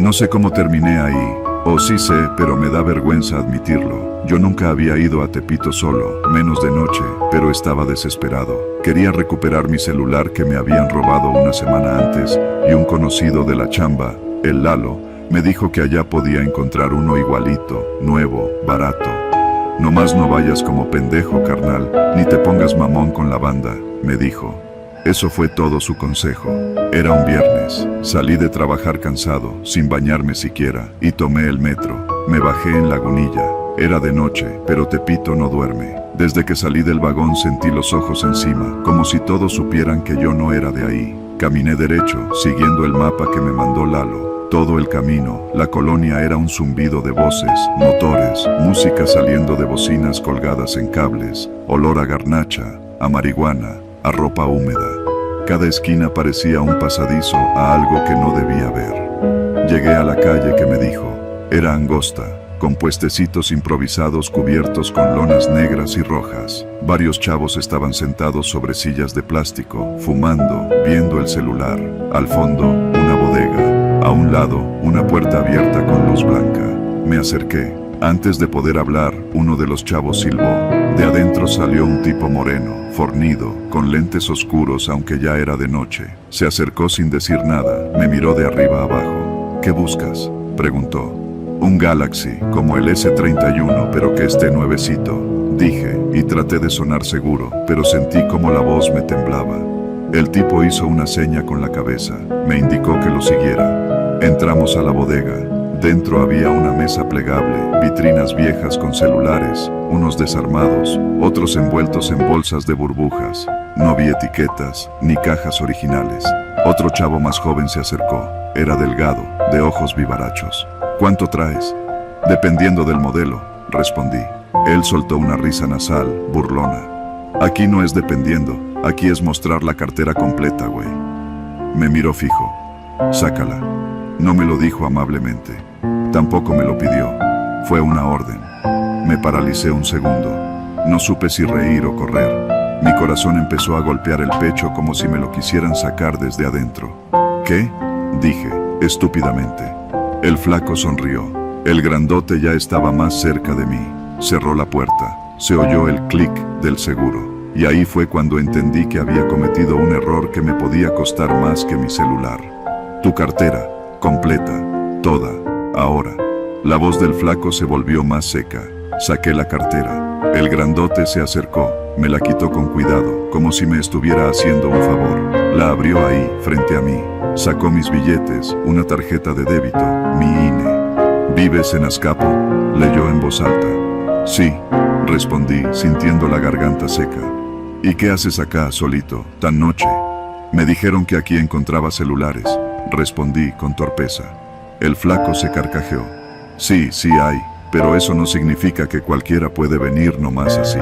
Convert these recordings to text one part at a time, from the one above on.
No sé cómo terminé ahí, o sí sé, pero me da vergüenza admitirlo. Yo nunca había ido a Tepito solo, menos de noche, pero estaba desesperado. Quería recuperar mi celular que me habían robado una semana antes, y un conocido de la chamba, el Lalo, me dijo que allá podía encontrar uno igualito, nuevo, barato. Nomás no vayas como pendejo, carnal, ni te pongas mamón con la banda, me dijo. Eso fue todo su consejo. Era un viernes. Salí de trabajar cansado, sin bañarme siquiera, y tomé el metro. Me bajé en Lagunilla. Era de noche, pero Tepito no duerme. Desde que salí del vagón sentí los ojos encima, como si todos supieran que yo no era de ahí. Caminé derecho, siguiendo el mapa que me mandó Lalo. Todo el camino, la colonia era un zumbido de voces, motores, música saliendo de bocinas colgadas en cables, olor a garnacha, a marihuana, a ropa húmeda. Cada esquina parecía un pasadizo a algo que no debía ver. Llegué a la calle que me dijo, era angosta, con puestecitos improvisados cubiertos con lonas negras y rojas. Varios chavos estaban sentados sobre sillas de plástico, fumando, viendo el celular. Al fondo, una bodega. A un lado, una puerta abierta con luz blanca. Me acerqué. Antes de poder hablar, uno de los chavos silbó. De adentro salió un tipo moreno, fornido, con lentes oscuros aunque ya era de noche. Se acercó sin decir nada, me miró de arriba abajo. ¿Qué buscas?, preguntó. Un Galaxy, como el S31, pero que esté nuevecito, dije, y traté de sonar seguro, pero sentí como la voz me temblaba. El tipo hizo una seña con la cabeza, me indicó que lo siguiera. Entramos a la bodega. Dentro había una mesa plegable, vitrinas viejas con celulares, unos desarmados, otros envueltos en bolsas de burbujas. No vi etiquetas, ni cajas originales. Otro chavo más joven se acercó. Era delgado, de ojos vivarachos. ¿Cuánto traes? Dependiendo del modelo, respondí. Él soltó una risa nasal, burlona. Aquí no es dependiendo, aquí es mostrar la cartera completa, güey. Me miró fijo. Sácala. No me lo dijo amablemente. Tampoco me lo pidió. Fue una orden. Me paralicé un segundo. No supe si reír o correr. Mi corazón empezó a golpear el pecho como si me lo quisieran sacar desde adentro. ¿Qué?, dije, estúpidamente. El flaco sonrió. El grandote ya estaba más cerca de mí. Cerró la puerta. Se oyó el clic del seguro. Y ahí fue cuando entendí que había cometido un error que me podía costar más que mi celular. Tu cartera, completa, toda, ahora. La voz del flaco se volvió más seca. Saqué la cartera. El grandote se acercó. Me la quitó con cuidado, como si me estuviera haciendo un favor. La abrió ahí, frente a mí. Sacó mis billetes, una tarjeta de débito, mi INE. ¿Vives en Azcapo?, leyó en voz alta. Sí, respondí, sintiendo la garganta seca. ¿Y qué haces acá, solito, tan noche? Me dijeron que aquí encontraba celulares, respondí con torpeza. El flaco se carcajeó. Sí, sí hay, pero eso no significa que cualquiera puede venir nomás así.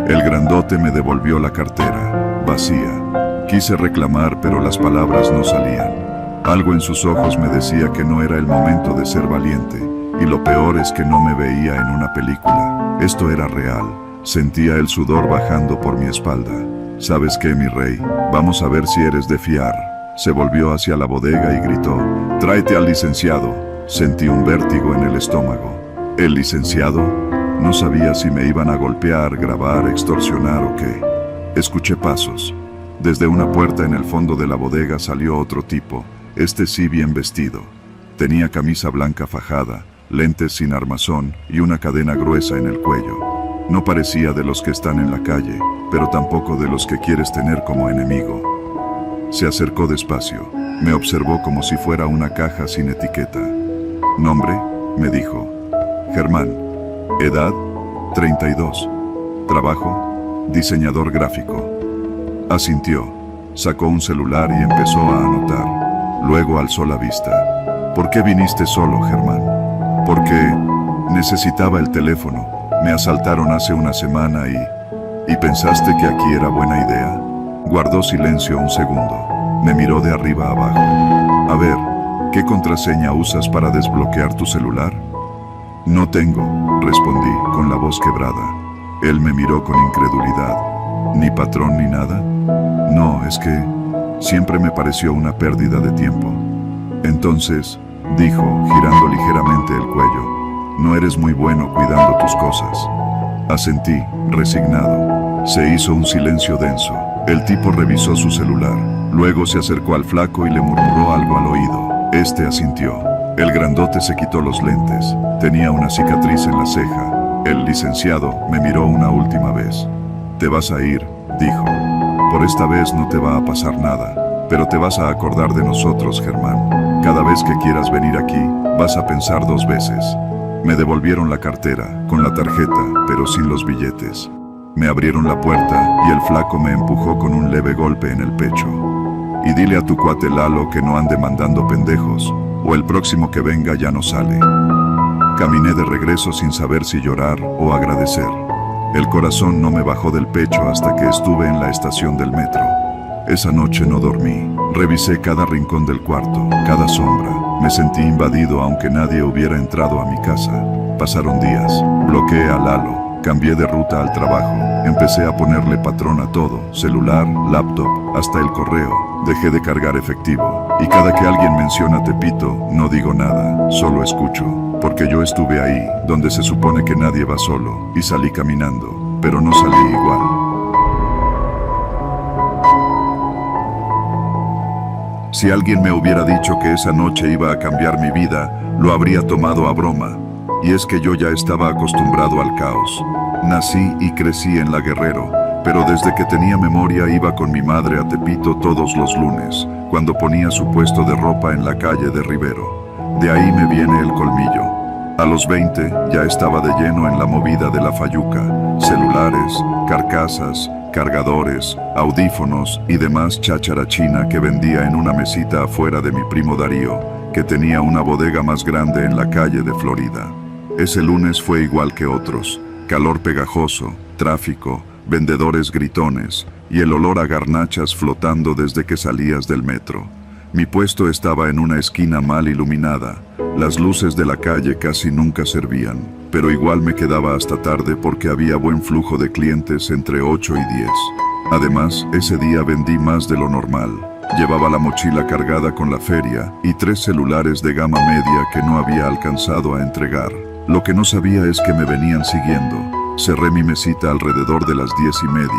El grandote me devolvió la cartera, vacía. Quise reclamar, pero las palabras no salían. Algo en sus ojos me decía que no era el momento de ser valiente, y lo peor es que no me veía en una película. Esto era real. Sentía el sudor bajando por mi espalda. ¿Sabes qué, mi rey? Vamos a ver si eres de fiar. Se volvió hacia la bodega y gritó, «Tráete al licenciado». Sentí un vértigo en el estómago. ¿El licenciado? No sabía si me iban a golpear, grabar, extorsionar o qué. Escuché pasos. Desde una puerta en el fondo de la bodega salió otro tipo, este sí bien vestido. Tenía camisa blanca fajada, lentes sin armazón y una cadena gruesa en el cuello. No parecía de los que están en la calle, pero tampoco de los que quieres tener como enemigo. Se acercó despacio. Me observó como si fuera una caja sin etiqueta. ¿Nombre?, me dijo. Germán. Edad, 32. Trabajo, diseñador gráfico. Asintió. Sacó un celular y empezó a anotar. Luego alzó la vista. ¿Por qué viniste solo, Germán? Porque necesitaba el teléfono. Me asaltaron hace una semana ¿Y pensaste que aquí era buena idea? Guardó silencio un segundo. Me miró de arriba abajo. A ver, ¿qué contraseña usas para desbloquear tu celular? No tengo, respondí, con la voz quebrada. Él me miró con incredulidad. ¿Ni patrón ni nada? No, es que siempre me pareció una pérdida de tiempo. Entonces, dijo, girando ligeramente el cuello. No eres muy bueno cuidando tus cosas. Asentí, resignado. Se hizo un silencio denso. El tipo revisó su celular. Luego se acercó al flaco y le murmuró algo al oído. Este asintió. El grandote se quitó los lentes. Tenía una cicatriz en la ceja. El licenciado me miró una última vez. Te vas a ir, dijo. Por esta vez no te va a pasar nada, pero te vas a acordar de nosotros, Germán. Cada vez que quieras venir aquí, vas a pensar 2 veces. Me devolvieron la cartera, con la tarjeta, pero sin los billetes. Me abrieron la puerta y el flaco me empujó con un leve golpe en el pecho. Y dile a tu cuate Lalo que no ande mandando pendejos, o el próximo que venga ya no sale. Caminé de regreso sin saber si llorar o agradecer. El corazón no me bajó del pecho hasta que estuve en la estación del metro. Esa noche no dormí. Revisé cada rincón del cuarto, cada sombra. Me sentí invadido aunque nadie hubiera entrado a mi casa. Pasaron días. Bloqueé a Lalo. Cambié de ruta al trabajo. Empecé a ponerle patrón a todo. Celular, laptop, hasta el correo. Dejé de cargar efectivo. Y cada que alguien menciona Tepito, no digo nada. Solo escucho. Porque yo estuve ahí, donde se supone que nadie va solo. Y salí caminando. Pero no salí igual. Si alguien me hubiera dicho que esa noche iba a cambiar mi vida, lo habría tomado a broma. Y es que yo ya estaba acostumbrado al caos. Nací y crecí en La Guerrero, pero desde que tenía memoria iba con mi madre a Tepito todos los lunes, cuando ponía su puesto de ropa en la calle de Rivero. De ahí me viene el colmillo. A los 20 ya estaba de lleno en la movida de la fayuca, celulares, carcasas, cargadores, audífonos y demás cháchara china que vendía en una mesita afuera de mi primo Darío, que tenía una bodega más grande en la calle de Florida. Ese lunes fue igual que otros, calor pegajoso, tráfico, vendedores gritones y el olor a garnachas flotando desde que salías del metro. Mi puesto estaba en una esquina mal iluminada. Las luces de la calle casi nunca servían, pero igual me quedaba hasta tarde porque había buen flujo de clientes entre 8 y 10. Además, ese día vendí más de lo normal. Llevaba la mochila cargada con la feria y 3 celulares de gama media que no había alcanzado a entregar. Lo que no sabía es que me venían siguiendo. Cerré mi mesita alrededor de las 10:30.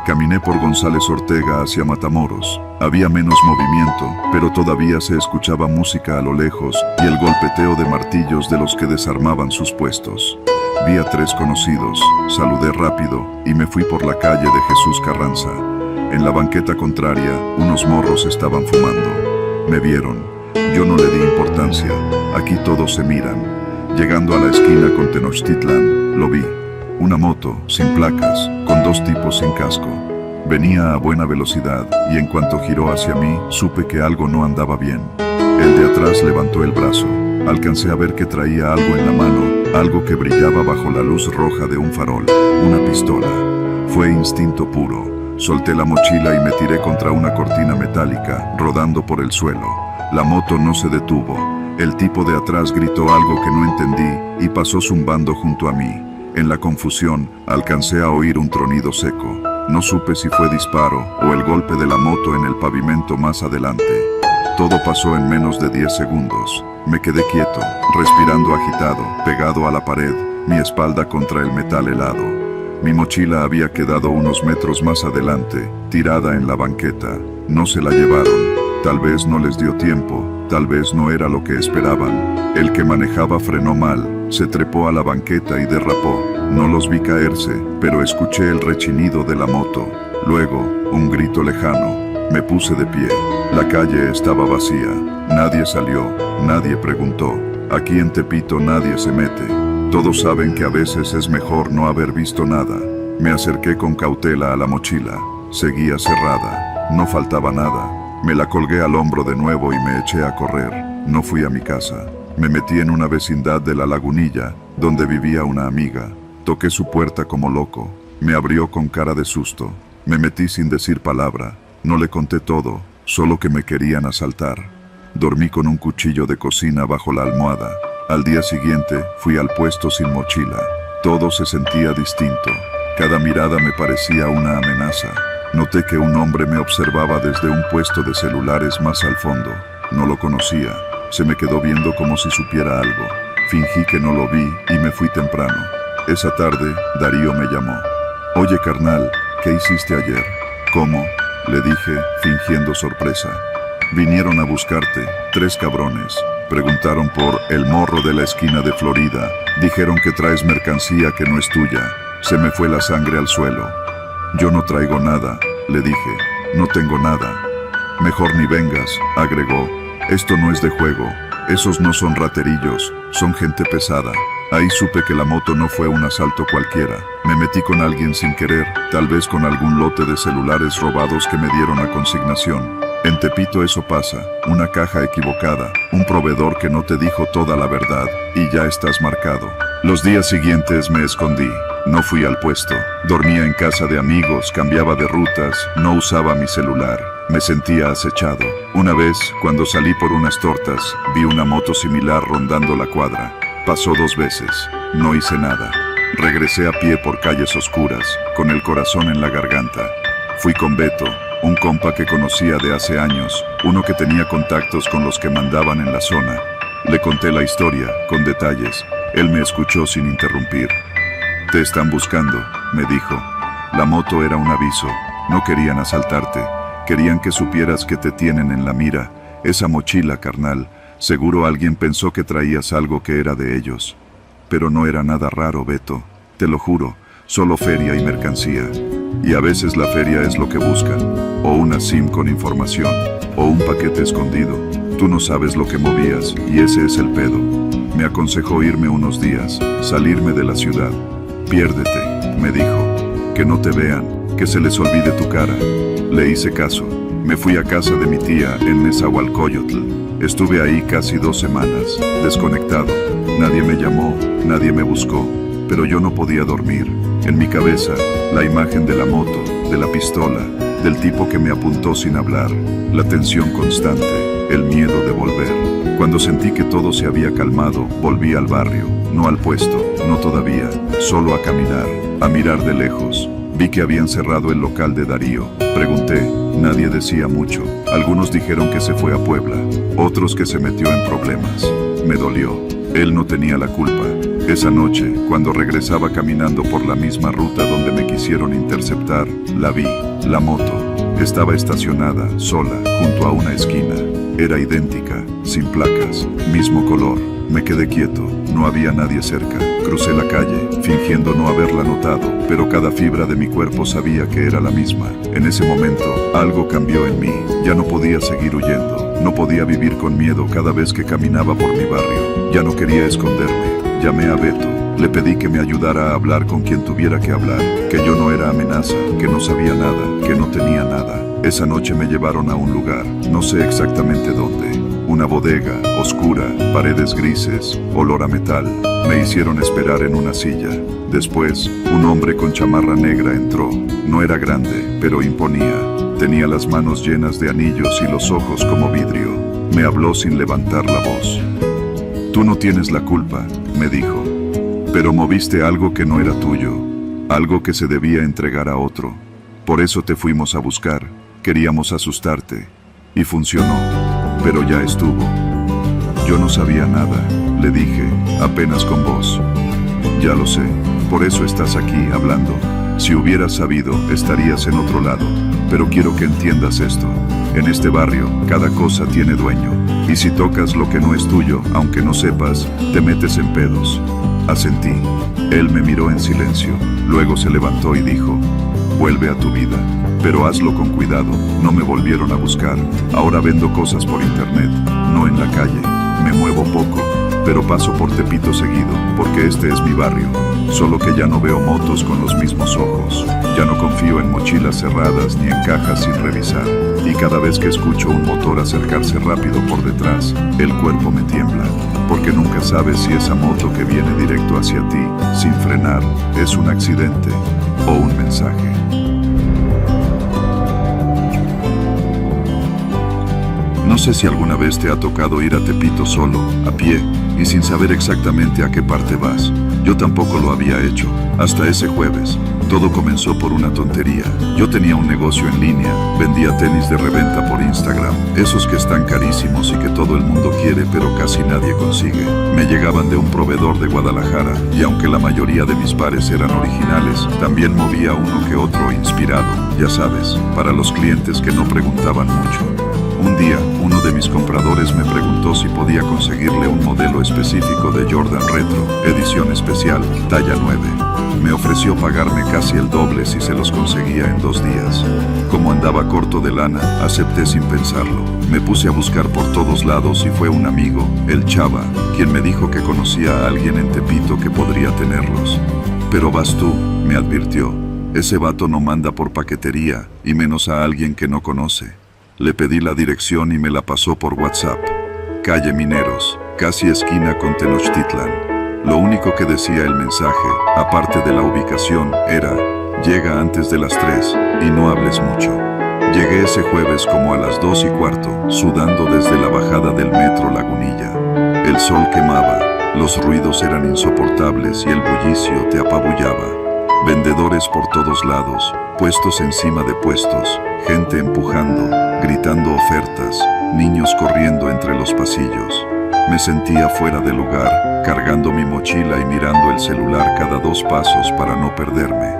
Caminé por González Ortega hacia Matamoros. Había menos movimiento, pero todavía se escuchaba música a lo lejos y el golpeteo de martillos de los que desarmaban sus puestos. Vi a 3 conocidos, saludé rápido y me fui por la calle de Jesús Carranza. En la banqueta contraria, unos morros estaban fumando. Me vieron. Yo no le di importancia. Aquí todos se miran. Llegando a la esquina con Tenochtitlan, lo vi. Una moto, sin placas, con 2 tipos sin casco. Venía a buena velocidad y en cuanto giró hacia mí, supe que algo no andaba bien. El de atrás levantó el brazo. Alcancé a ver que traía algo en la mano, algo que brillaba bajo la luz roja de un farol. Una pistola. Fue instinto puro. Solté la mochila y me tiré contra una cortina metálica, rodando por el suelo. La moto no se detuvo. El tipo de atrás gritó algo que no entendí y pasó zumbando junto a mí. En la confusión, alcancé a oír un tronido seco. No supe si fue disparo o el golpe de la moto en el pavimento más adelante. Todo pasó en menos de 10 segundos. Me quedé quieto, respirando agitado, pegado a la pared, mi espalda contra el metal helado. Mi mochila había quedado unos metros más adelante, tirada en la banqueta. No se la llevaron. Tal vez no les dio tiempo, tal vez no era lo que esperaban. El que manejaba frenó mal, se trepó a la banqueta y derrapó. No los vi caerse, pero escuché el rechinido de la moto. Luego, un grito lejano. Me puse de pie. La calle estaba vacía. Nadie salió, nadie preguntó. Aquí en Tepito nadie se mete. Todos saben que a veces es mejor no haber visto nada. Me acerqué con cautela a la mochila. Seguía cerrada. No faltaba nada. Me la colgué al hombro de nuevo y me eché a correr. No fui a mi casa. Me metí en una vecindad de La Lagunilla, donde vivía una amiga. Toqué su puerta como loco. Me abrió con cara de susto. Me metí sin decir palabra. No le conté todo, solo que me querían asaltar. Dormí con un cuchillo de cocina bajo la almohada. Al día siguiente, fui al puesto sin mochila. Todo se sentía distinto. Cada mirada me parecía una amenaza. Noté que un hombre me observaba desde un puesto de celulares más al fondo. No lo conocía, Se me quedó viendo como si supiera algo. Fingí que no lo vi y me fui temprano. Esa tarde, Darío me llamó. Oye, carnal, ¿qué hiciste ayer? ¿Cómo? Le dije, fingiendo sorpresa. Vinieron a buscarte, 3 cabrones. Preguntaron por el morro de la esquina de Florida. Dijeron que traes mercancía que no es tuya. Se me fue la sangre al suelo. Yo no traigo nada, le dije. No tengo nada. Mejor ni vengas, agregó. Esto no es de juego. Esos no son raterillos, son gente pesada. Ahí supe que la moto no fue un asalto cualquiera. Me metí con alguien sin querer, tal vez con algún lote de celulares robados que me dieron a consignación. En Tepito eso pasa, una caja equivocada, un proveedor que no te dijo toda la verdad, y ya estás marcado. Los días siguientes me escondí, no fui al puesto, dormía en casa de amigos, cambiaba de rutas, no usaba mi celular, me sentía acechado. Una vez, cuando salí por unas tortas, vi una moto similar rondando la cuadra. Pasó 2 veces, no hice nada. Regresé a pie por calles oscuras, con el corazón en la garganta. Fui con Beto, un compa que conocía de hace años, uno que tenía contactos con los que mandaban en la zona. Le conté la historia, con detalles. Él me escuchó sin interrumpir. Te están buscando, me dijo. La moto era un aviso, no querían asaltarte. Querían que supieras que te tienen en la mira. Esa mochila, carnal, seguro alguien pensó que traías algo que era de ellos. Pero no era nada raro, Beto. Te lo juro, solo feria y mercancía. Y a veces la feria es lo que buscan. O una SIM con información, o un paquete escondido. Tú no sabes lo que movías, y ese es el pedo. Me aconsejó irme unos días, salirme de la ciudad. Piérdete, me dijo. Que no te vean, que se les olvide tu cara. Le hice caso. Me fui a casa de mi tía en Nezahualcóyotl. Estuve ahí casi 2 semanas, desconectado. Nadie me llamó, nadie me buscó, pero yo no podía dormir. En mi cabeza, la imagen de la moto, de la pistola, del tipo que me apuntó sin hablar, la tensión constante, el miedo de volver. Cuando sentí que todo se había calmado, volví al barrio, no al puesto, no todavía, solo a caminar, a mirar de lejos. Vi que habían cerrado el local de Darío. Pregunté, nadie decía mucho. Algunos dijeron que se fue a Puebla, otros que se metió en problemas. Me dolió. Él no tenía la culpa. Esa noche, cuando regresaba caminando por la misma ruta donde me quisieron interceptar, la vi. La moto estaba estacionada, sola, junto a una esquina. Era idéntica, sin placas, mismo color. Me quedé quieto, no había nadie cerca. Crucé la calle, fingiendo no haberla notado, pero cada fibra de mi cuerpo sabía que era la misma. En ese momento, algo cambió en mí. Ya no podía seguir huyendo. No podía vivir con miedo cada vez que caminaba por mi barrio. Ya no quería esconderme. Llamé a Beto. Le pedí que me ayudara a hablar con quien tuviera que hablar, que yo no era amenaza, que no sabía nada, que no tenía nada. Esa noche me llevaron a un lugar, no sé exactamente dónde. Una bodega, oscura, paredes grises, olor a metal. Me hicieron esperar en una silla. Después, un hombre con chamarra negra entró. No era grande, pero imponía. Tenía las manos llenas de anillos y los ojos como vidrio. Me habló sin levantar la voz. Tú no tienes la culpa, me dijo. Pero moviste algo que no era tuyo, algo que se debía entregar a otro. Por eso te fuimos a buscar, queríamos asustarte. Y funcionó, pero ya estuvo. Yo no sabía nada, le dije, apenas con vos. Ya lo sé, por eso estás aquí hablando. Si hubieras sabido, estarías en otro lado. Pero quiero que entiendas esto. En este barrio, cada cosa tiene dueño. Y si tocas lo que no es tuyo, aunque no sepas, te metes en pedos. Asentí. Él me miró en silencio. Luego se levantó y dijo, vuelve a tu vida, pero hazlo con cuidado. No me volvieron a buscar. Ahora vendo cosas por internet, no en la calle. Me muevo poco, pero paso por Tepito seguido, porque este es mi barrio. Solo que ya no veo motos con los mismos ojos. Ya no confío en mochilas cerradas ni en cajas sin revisar. Y cada vez que escucho un motor acercarse rápido por detrás, el cuerpo me tiembla. Porque nunca sabes si esa moto que viene directo hacia ti, sin frenar, es un accidente o un mensaje. No sé si alguna vez te ha tocado ir a Tepito solo, a pie, y sin saber exactamente a qué parte vas. Yo tampoco lo había hecho, hasta ese jueves. Todo comenzó por una tontería. Yo tenía un negocio en línea, vendía tenis de reventa por Instagram. Esos que están carísimos y que todo el mundo quiere pero casi nadie consigue. Me llegaban de un proveedor de Guadalajara y aunque la mayoría de mis pares eran originales, también movía uno que otro inspirado, ya sabes, para los clientes que no preguntaban mucho. Un día, uno de mis compradores me preguntó si podía conseguirle un modelo específico de Jordan Retro, edición especial, talla 9. Me ofreció pagarme casi el doble si se los conseguía en 2 días. Como andaba corto de lana, acepté sin pensarlo. Me puse a buscar por todos lados y fue un amigo, el Chava, quien me dijo que conocía a alguien en Tepito que podría tenerlos. Pero vas tú, me advirtió. Ese vato no manda por paquetería, y menos a alguien que no conoce. Le pedí la dirección y me la pasó por WhatsApp. Calle Mineros, casi esquina con Tenochtitlan. Lo único que decía el mensaje, aparte de la ubicación, era: llega antes de las 3 y no hables mucho. Llegué ese jueves como a las 2:15, sudando desde la bajada del metro Lagunilla. El sol quemaba, los ruidos eran insoportables y el bullicio te apabullaba. Vendedores por todos lados, puestos encima de puestos, gente empujando, gritando ofertas, niños corriendo entre los pasillos. Me sentía fuera de lugar, cargando mi mochila y mirando el celular cada 2 pasos para no perderme.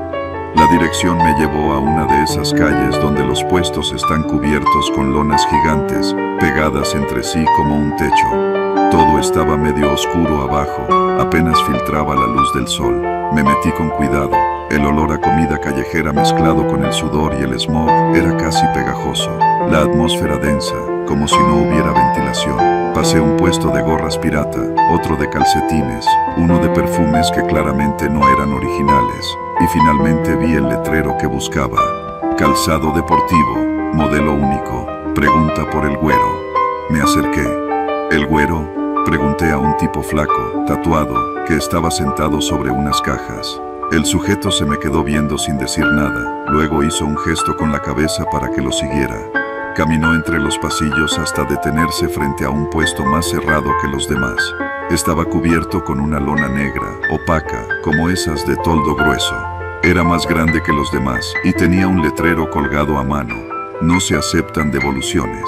La dirección me llevó a una de esas calles donde los puestos están cubiertos con lonas gigantes, pegadas entre sí como un techo. Todo estaba medio oscuro abajo, apenas filtraba la luz del sol. Me metí con cuidado. El olor a comida callejera mezclado con el sudor y el smog era casi pegajoso. La atmósfera densa, como si no hubiera ventilación. Pasé un puesto de gorras pirata, otro de calcetines, uno de perfumes que claramente no eran originales, y finalmente vi el letrero que buscaba. Calzado deportivo, modelo único, pregunta por el güero. Me acerqué. ¿El güero?, pregunté a un tipo flaco, tatuado, que estaba sentado sobre unas cajas. El sujeto se me quedó viendo sin decir nada, luego hizo un gesto con la cabeza para que lo siguiera. Caminó entre los pasillos hasta detenerse frente a un puesto más cerrado que los demás. Estaba cubierto con una lona negra, opaca, como esas de toldo grueso. Era más grande que los demás y tenía un letrero colgado a mano: no se aceptan devoluciones.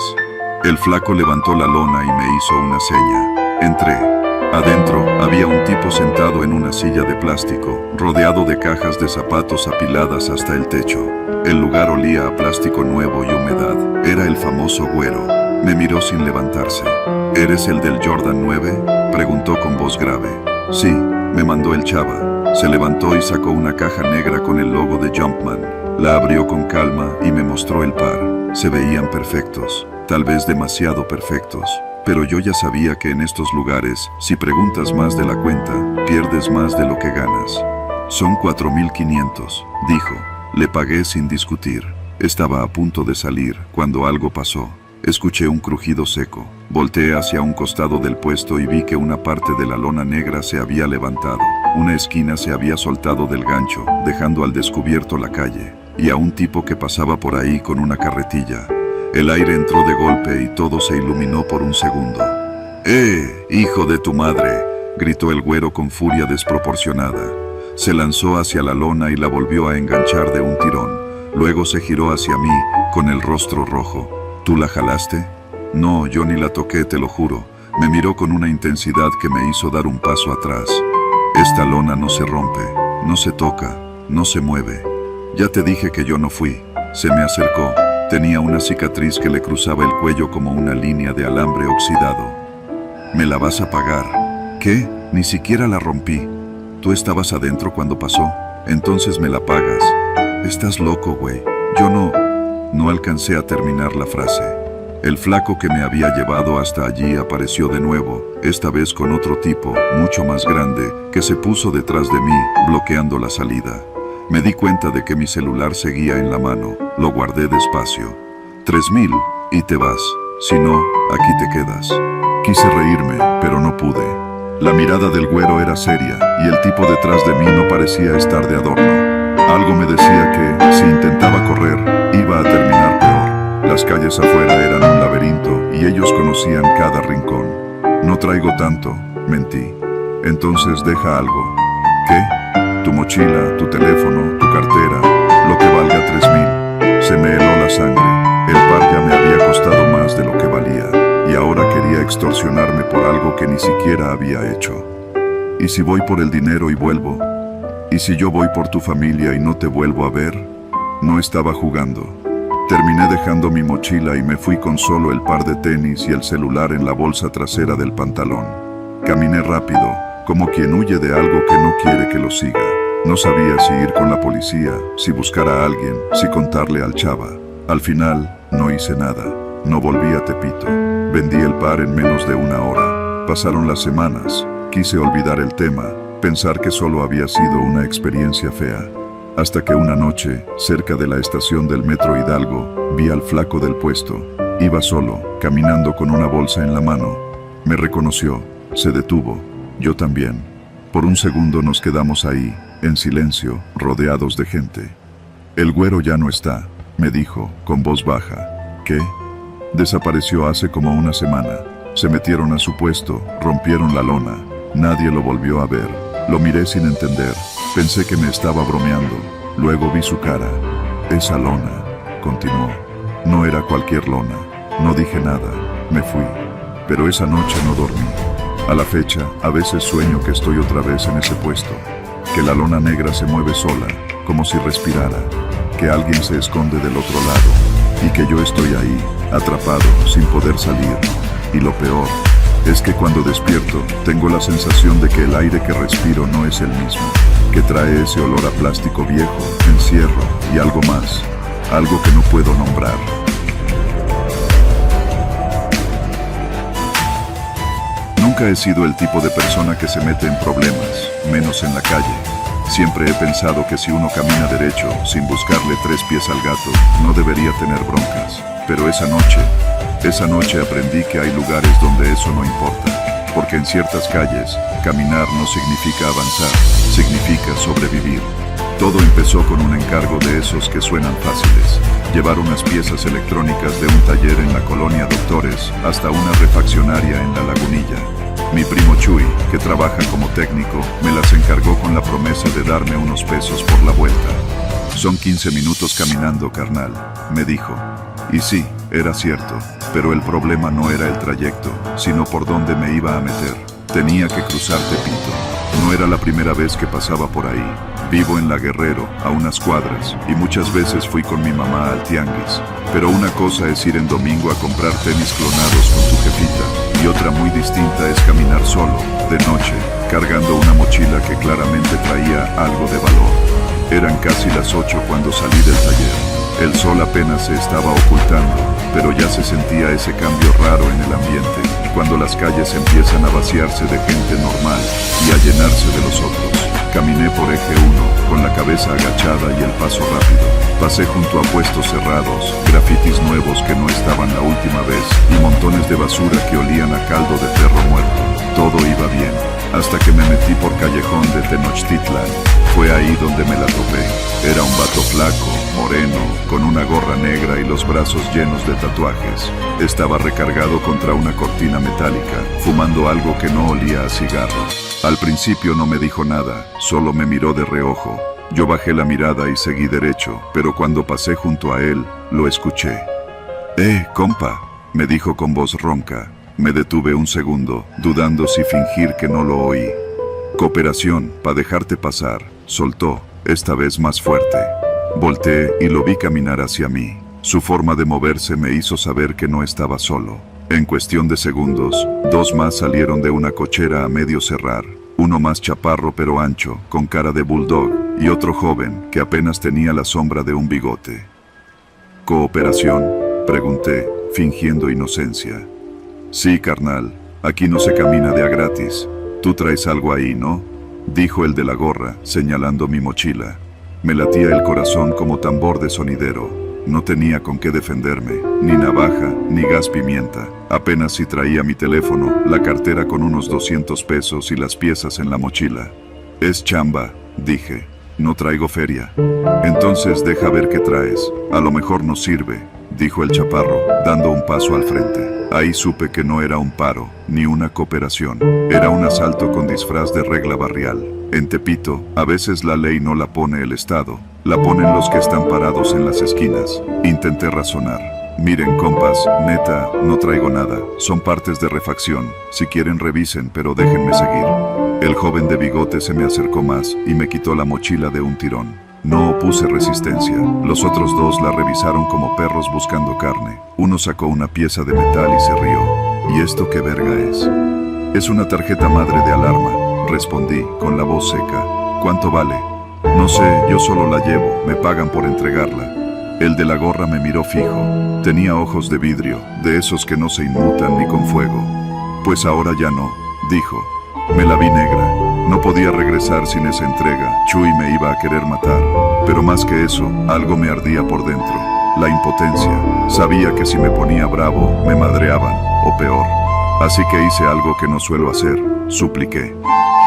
El flaco levantó la lona y me hizo una seña. Entré. Adentro había un tipo sentado en una silla de plástico, rodeado de cajas de zapatos apiladas hasta el techo. El lugar olía a plástico nuevo y humedad. Era el famoso güero. Me miró sin levantarse. ¿Eres el del Jordan 9?, preguntó con voz grave. Sí, me mandó el Chava. Se levantó y sacó una caja negra con el logo de Jumpman. La abrió con calma y me mostró el par. Se veían perfectos, tal vez demasiado perfectos. Pero yo ya sabía que en estos lugares, si preguntas más de la cuenta, pierdes más de lo que ganas. Son 4.500, dijo. Le pagué sin discutir. Estaba a punto de salir cuando algo pasó. Escuché un crujido seco. Volteé hacia un costado del puesto y vi que una parte de la lona negra se había levantado. Una esquina se había soltado del gancho, dejando al descubierto la calle, y a un tipo que pasaba por ahí con una carretilla. El aire entró de golpe y todo se iluminó por un segundo. ¡Hijo de tu madre!, gritó el güero con furia desproporcionada. Se lanzó hacia la lona y la volvió a enganchar de un tirón. Luego se giró hacia mí, con el rostro rojo. ¿Tú la jalaste? No, yo ni la toqué, te lo juro. Me miró con una intensidad que me hizo dar un paso atrás. Esta lona no se rompe, no se toca, no se mueve. Ya te dije que yo no fui. Se me acercó. Tenía una cicatriz que le cruzaba el cuello como una línea de alambre oxidado. ¿Me la vas a pagar? ¿Qué? Ni siquiera la rompí. ¿Tú estabas adentro cuando pasó? Entonces me la pagas. Estás loco, güey. Yo no... No alcancé a terminar la frase. El flaco que me había llevado hasta allí apareció de nuevo, esta vez con otro tipo, mucho más grande, que se puso detrás de mí, bloqueando la salida. Me di cuenta de que mi celular seguía en la mano. Lo guardé despacio. 3.000 y te vas. Si no, aquí te quedas. Quise reírme, pero no pude. La mirada del güero era seria y el tipo detrás de mí no parecía estar de adorno. Algo me decía que, si intentaba correr, iba a terminar peor. Las calles afuera eran un laberinto y ellos conocían cada rincón. No traigo tanto, mentí. Entonces deja algo. ¿Qué? Tu mochila, tu teléfono, tu cartera, lo que valga 3.000. Se me heló la sangre. El par ya me había costado más de lo que extorsionarme por algo que ni siquiera había hecho. ¿Y si voy por el dinero y vuelvo? ¿Y si yo voy por tu familia y no te vuelvo a ver? No estaba jugando. Terminé dejando mi mochila y me fui con solo el par de tenis y el celular en la bolsa trasera del pantalón. Caminé rápido, como quien huye de algo que no quiere que lo siga. No sabía si ir con la policía, si buscar a alguien, si contarle al chava. Al final, no hice nada. No volví a Tepito. Vendí el par en menos de una hora. Pasaron las semanas. Quise olvidar el tema, pensar que solo había sido una experiencia fea. Hasta que una noche, cerca de la estación del Metro Hidalgo, vi al flaco del puesto. Iba solo, caminando con una bolsa en la mano. Me reconoció, se detuvo. Yo también. Por un segundo nos quedamos ahí, en silencio, rodeados de gente. El güero ya no está, me dijo, con voz baja. ¿Qué? Desapareció hace como una semana. Se metieron a su puesto, rompieron la lona. Nadie lo volvió a ver. Lo miré sin entender. Pensé que me estaba bromeando. Luego vi su cara. Esa lona, continuó. No era cualquier lona. No dije nada. Me fui. Pero esa noche no dormí. A la fecha, a veces sueño que estoy otra vez en ese puesto. Que la lona negra se mueve sola, como si respirara. Que alguien se esconde del otro lado. Y que yo estoy ahí, atrapado, sin poder salir. Y lo peor es que cuando despierto, tengo la sensación de que el aire que respiro no es el mismo, que trae ese olor a plástico viejo, encierro y algo más, algo que no puedo nombrar. Nunca he sido el tipo de persona que se mete en problemas, menos en la calle. Siempre he pensado que si uno camina derecho, sin buscarle tres pies al gato, no debería tener broncas. Pero esa noche aprendí que hay lugares donde eso no importa, porque en ciertas calles, caminar no significa avanzar, significa sobrevivir. Todo empezó con un encargo de esos que suenan fáciles, llevar unas piezas electrónicas de un taller en la colonia Doctores hasta una refaccionaria en La Lagunilla. Mi primo Chuy, que trabaja como técnico, me las encargó con la promesa de darme unos pesos por la vuelta. Son 15 minutos caminando, carnal, me dijo. Y sí, era cierto, pero el problema no era el trayecto, sino por dónde me iba a meter. Tenía que cruzar Tepito. No era la primera vez que pasaba por ahí. Vivo en La Guerrero, a unas cuadras, y muchas veces fui con mi mamá al tianguis. Pero una cosa es ir en domingo a comprar tenis clonados con tu jefita, y otra muy distinta es caminar solo, de noche, cargando una mochila que claramente traía algo de valor. Eran casi las 8 cuando salí del taller. El sol apenas se estaba ocultando, pero ya se sentía ese cambio raro en el ambiente, cuando las calles empiezan a vaciarse de gente normal y a llenarse de los otros. Caminé por eje 1, con la cabeza agachada y el paso rápido. Pasé junto a puestos cerrados, grafitis nuevos que no estaban la última vez, y montones de basura que olían a caldo de perro muerto. Todo iba bien, hasta que me metí por callejón de Tenochtitlan. Fue ahí donde me la topé. Era un vato flaco, moreno, con una gorra negra y los brazos llenos de tatuajes. Estaba recargado contra una cortina metálica, fumando algo que no olía a cigarro. Al principio no me dijo nada, solo me miró de reojo. Yo bajé la mirada y seguí derecho, pero cuando pasé junto a él, lo escuché. Compa, me dijo con voz ronca. Me detuve un segundo, dudando si fingir que no lo oí. Cooperación, pa' dejarte pasar, soltó, esta vez más fuerte. Volteé y lo vi caminar hacia mí. Su forma de moverse me hizo saber que no estaba solo. En cuestión de segundos, 2 más salieron de una cochera a medio cerrar. Uno más chaparro pero ancho, con cara de bulldog, y otro joven, que apenas tenía la sombra de un bigote. ¿Cooperación?, pregunté, fingiendo inocencia. Sí, carnal, aquí no se camina de a gratis. Tú traes algo ahí, ¿no?, dijo el de la gorra, señalando mi mochila. Me latía el corazón como tambor de sonidero. No tenía con qué defenderme, ni navaja, ni gas pimienta. Apenas si traía mi teléfono, la cartera con unos 200 pesos y las piezas en la mochila. Es chamba, dije. No traigo feria. Entonces deja ver qué traes. A lo mejor nos sirve, dijo el chaparro, dando un paso al frente. Ahí supe que no era un paro, ni una cooperación. Era un asalto con disfraz de regla barrial. En Tepito, a veces la ley no la pone el Estado, la ponen los que están parados en las esquinas. Intenté razonar. Miren, compas, neta, no traigo nada. Son partes de refacción. Si quieren revisen, pero déjenme seguir. El joven de bigote se me acercó más y me quitó la mochila de un tirón. No opuse resistencia. Los otros dos la revisaron como perros buscando carne. Uno sacó una pieza de metal y se rió. ¿Y esto qué verga es? Es una tarjeta madre de alarma, respondí con la voz seca. ¿Cuánto vale? No sé, yo solo la llevo, me pagan por entregarla. El de la gorra me miró fijo. Tenía ojos de vidrio, de esos que no se inmutan ni con fuego. Pues ahora ya no, dijo. Me la vi negra. No podía regresar sin esa entrega. Chuy me iba a querer matar. Pero más que eso, algo me ardía por dentro. La impotencia. Sabía que si me ponía bravo, me madreaban, o peor. Así que hice algo que no suelo hacer. Supliqué.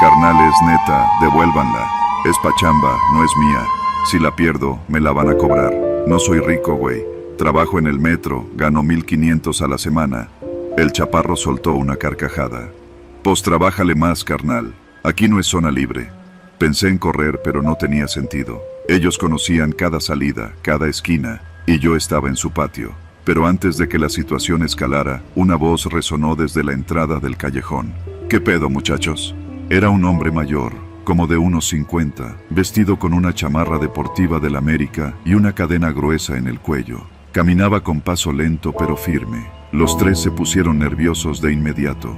Carnales, neta, devuélvanla. Es pachamba, no es mía. Si la pierdo, me la van a cobrar. No soy rico, güey. Trabajo en el metro, gano 1,500 a la semana. El chaparro soltó una carcajada. Pues trabájale más, carnal. Aquí no es zona libre. Pensé en correr, pero no tenía sentido. Ellos conocían cada salida, cada esquina, y yo estaba en su patio. Pero antes de que la situación escalara, una voz resonó desde la entrada del callejón. ¿Qué pedo, muchachos? Era un hombre mayor, como de unos 50, vestido con una chamarra deportiva del América y una cadena gruesa en el cuello. Caminaba con paso lento pero firme. Los tres se pusieron nerviosos de inmediato.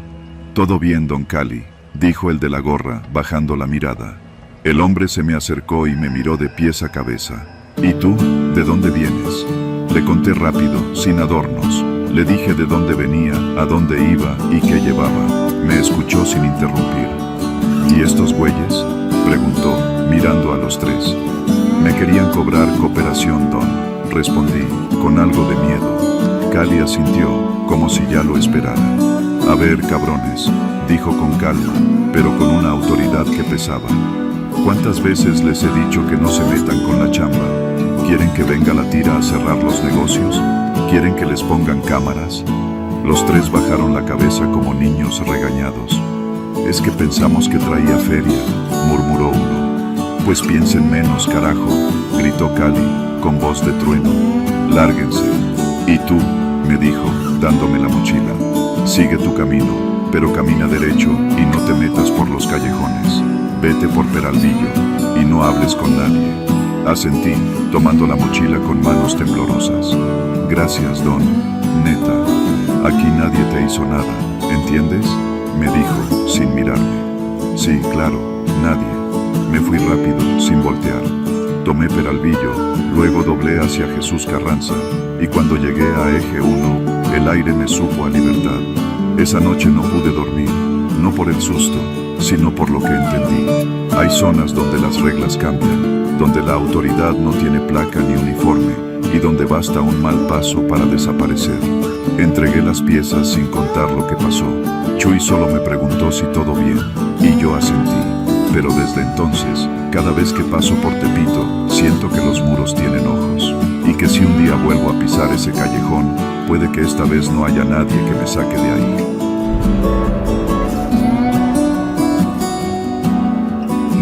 «Todo bien, don Cali», dijo el de la gorra, bajando la mirada. El hombre se me acercó y me miró de pies a cabeza. «¿Y tú? ¿De dónde vienes?» Le conté rápido, sin adornos. Le dije de dónde venía, a dónde iba y qué llevaba. Me escuchó sin interrumpir. «¿Y estos güeyes?», preguntó, mirando a los tres. «Me querían cobrar cooperación, don», respondí, con algo de miedo. Cali asintió, como si ya lo esperara. «A ver, cabrones», dijo con calma, pero con una autoridad que pesaba. «¿Cuántas veces les he dicho que no se metan con la chamba? ¿Quieren que venga la tira a cerrar los negocios? ¿Quieren que les pongan cámaras?». Los tres bajaron la cabeza como niños regañados. «Es que pensamos que traía feria», murmuró uno. «Pues piensen menos, carajo», gritó Cali, con voz de trueno. «Lárguense». «¿Y tú?», me dijo, dándome la mochila. «Sigue tu camino, pero camina derecho y no te metas por los callejones. Vete por Peralvillo y no hables con nadie». Asentí, tomando la mochila con manos temblorosas. «Gracias, don. Neta. Aquí nadie te hizo nada, ¿entiendes?», me dijo, sin mirarme. «Sí, claro, nadie». Me fui rápido, sin voltear. Tomé Peralvillo, luego doblé hacia Jesús Carranza, y cuando llegué a Eje 1, el aire me supo a libertad. Esa noche no pude dormir, no por el susto, sino por lo que entendí. Hay zonas donde las reglas cambian, donde la autoridad no tiene placa ni uniforme, y donde basta un mal paso para desaparecer. Entregué las piezas sin contar lo que pasó. Chuy solo me preguntó si todo bien, y yo asentí. Pero desde entonces, cada vez que paso por Tepito, siento que los muros tienen ojos, y que si un día vuelvo a pisar ese callejón, puede que esta vez no haya nadie que me saque de ahí.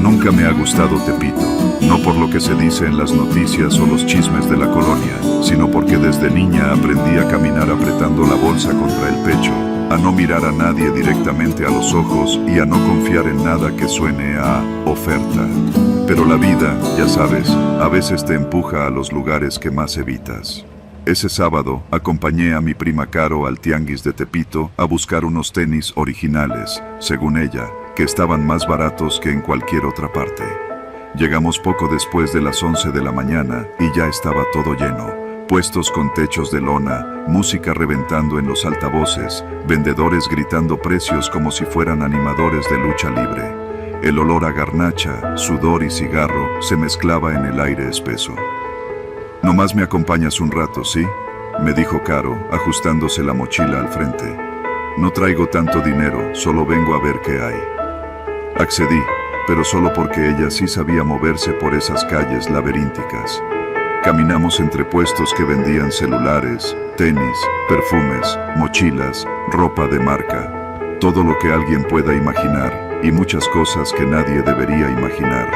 Nunca me ha gustado Tepito, no por lo que se dice en las noticias o los chismes de la colonia, sino porque desde niña aprendí a caminar apretando la bolsa contra el pecho, a no mirar a nadie directamente a los ojos y a no confiar en nada que suene a oferta. Pero la vida, ya sabes, a veces te empuja a los lugares que más evitas. Ese sábado, acompañé a mi prima Caro al tianguis de Tepito a buscar unos tenis originales, según ella, que estaban más baratos que en cualquier otra parte. Llegamos poco después de las 11 de la mañana y ya estaba todo lleno. Puestos con techos de lona, música reventando en los altavoces, vendedores gritando precios como si fueran animadores de lucha libre. El olor a garnacha, sudor y cigarro se mezclaba en el aire espeso. «Nomás me acompañas un rato, ¿sí?», me dijo Caro, ajustándose la mochila al frente. «No traigo tanto dinero, solo vengo a ver qué hay». Accedí, pero solo porque ella sí sabía moverse por esas calles laberínticas. Caminamos entre puestos que vendían celulares, tenis, perfumes, mochilas, ropa de marca, todo lo que alguien pueda imaginar y muchas cosas que nadie debería imaginar.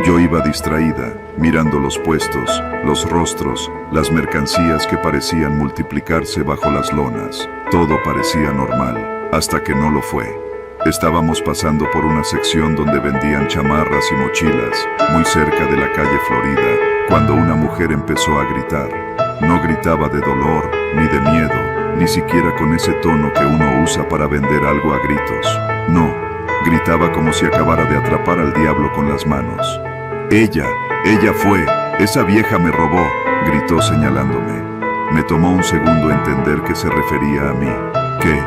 Yo iba distraída, mirando los puestos, los rostros, las mercancías que parecían multiplicarse bajo las lonas. Todo parecía normal, hasta que no lo fue. Estábamos pasando por una sección donde vendían chamarras y mochilas, muy cerca de la calle Florida, cuando una mujer empezó a gritar. No gritaba de dolor, ni de miedo, ni siquiera con ese tono que uno usa para vender algo a gritos. No, gritaba como si acabara de atrapar al diablo con las manos. Ella fue, esa vieja me robó, gritó señalándome. Me tomó un segundo entender que se refería a mí. ¿Qué?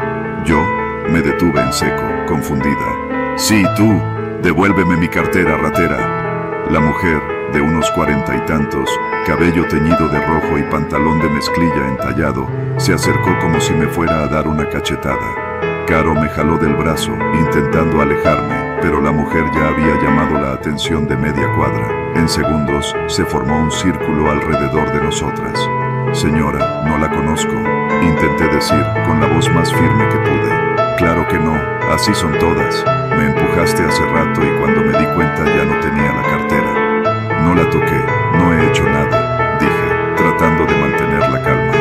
¿Yo? Me detuve en seco, confundida. Sí, tú, devuélveme mi cartera, ratera. La mujer, de unos 40 y tantos, cabello teñido de rojo y pantalón de mezclilla entallado, se acercó como si me fuera a dar una cachetada. Caro me jaló del brazo, intentando alejarme, pero la mujer ya había llamado la atención de media cuadra. En segundos, se formó un círculo alrededor de nosotras. Señora, no la conozco, intenté decir, con la voz más firme que pude. Claro que no, así son todas. Me empujaste hace rato y cuando me di cuenta ya no tenía la cartera. No la toqué, no he hecho nada, dije, tratando de mantener la calma.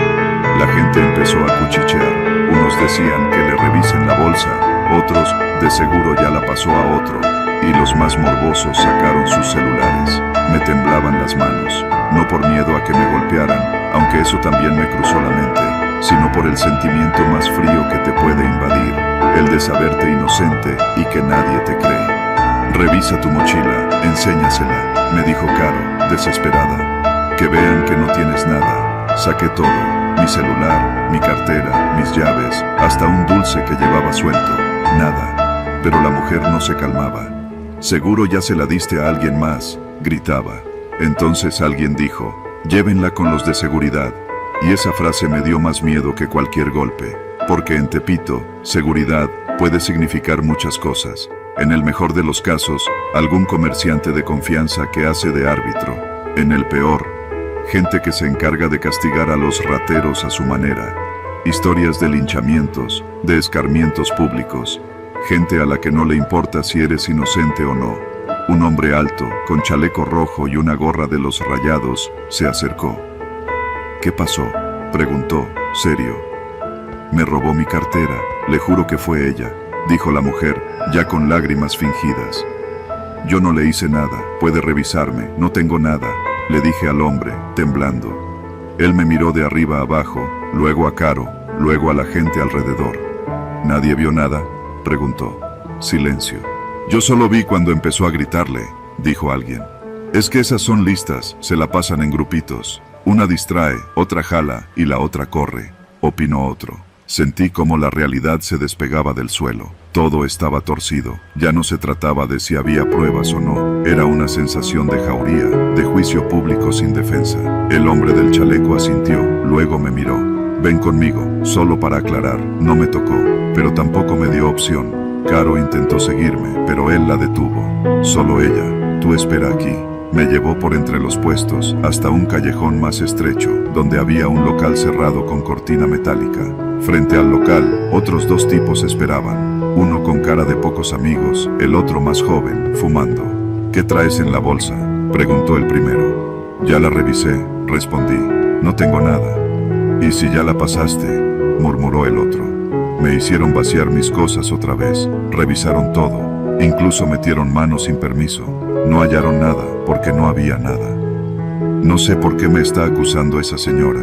La gente empezó a cuchichear. Unos decían que le revisen la bolsa, otros, de seguro ya la pasó a otro, y los más morbosos sacaron sus celulares. Me temblaban las manos, no por miedo a que me golpearan, aunque eso también me cruzó la mente, sino por el sentimiento más frío que te puede invadir, el de saberte inocente y que nadie te cree. Revisa tu mochila, enséñasela, me dijo Caro, desesperada. Que vean que no tienes nada. Saqué todo, mi celular, mi cartera, mis llaves, hasta un dulce que llevaba suelto. Nada. Pero la mujer no se calmaba. Seguro ya se la diste a alguien más, gritaba. Entonces alguien dijo, llévenla con los de seguridad. Y esa frase me dio más miedo que cualquier golpe, porque en Tepito, seguridad puede significar muchas cosas. En el mejor de los casos, algún comerciante de confianza que hace de árbitro. En el peor, gente que se encarga de castigar a los rateros a su manera. Historias de linchamientos, de escarmientos públicos. Gente a la que no le importa si eres inocente o no. Un hombre alto, con chaleco rojo y una gorra de los Rayados, se acercó. ¿Qué pasó?, preguntó, serio. Me robó mi cartera, le juro que fue ella, dijo la mujer, ya con lágrimas fingidas. Yo no le hice nada, puede revisarme, no tengo nada, le dije al hombre, temblando. Él me miró de arriba a abajo, luego a Caro, luego a la gente alrededor. ¿Nadie vio nada?, preguntó. Silencio. Yo solo vi cuando empezó a gritarle, dijo alguien. Es que esas son listas, se la pasan en grupitos. Una distrae, otra jala y la otra corre, opinó otro. Sentí como la realidad se despegaba del suelo. Todo estaba torcido. Ya no se trataba de si había pruebas o no. Era una sensación de jauría, de juicio público sin defensa. El hombre del chaleco asintió, luego me miró. Ven conmigo, solo para aclarar, no me tocó, pero tampoco me dio opción. Caro intentó seguirme, pero él la detuvo. Solo ella, tú espera aquí. Me llevó por entre los puestos, hasta un callejón más estrecho, donde había un local cerrado con cortina metálica. Frente al local, otros dos tipos esperaban, uno con cara de pocos amigos, el otro más joven, fumando. ¿Qué traes en la bolsa?, preguntó el primero. Ya la revisé, respondí. No tengo nada. ¿Y si ya la pasaste?, murmuró el otro. Me hicieron vaciar mis cosas otra vez, revisaron todo, incluso metieron mano sin permiso. No hallaron nada, porque no había nada. No sé por qué me está acusando esa señora.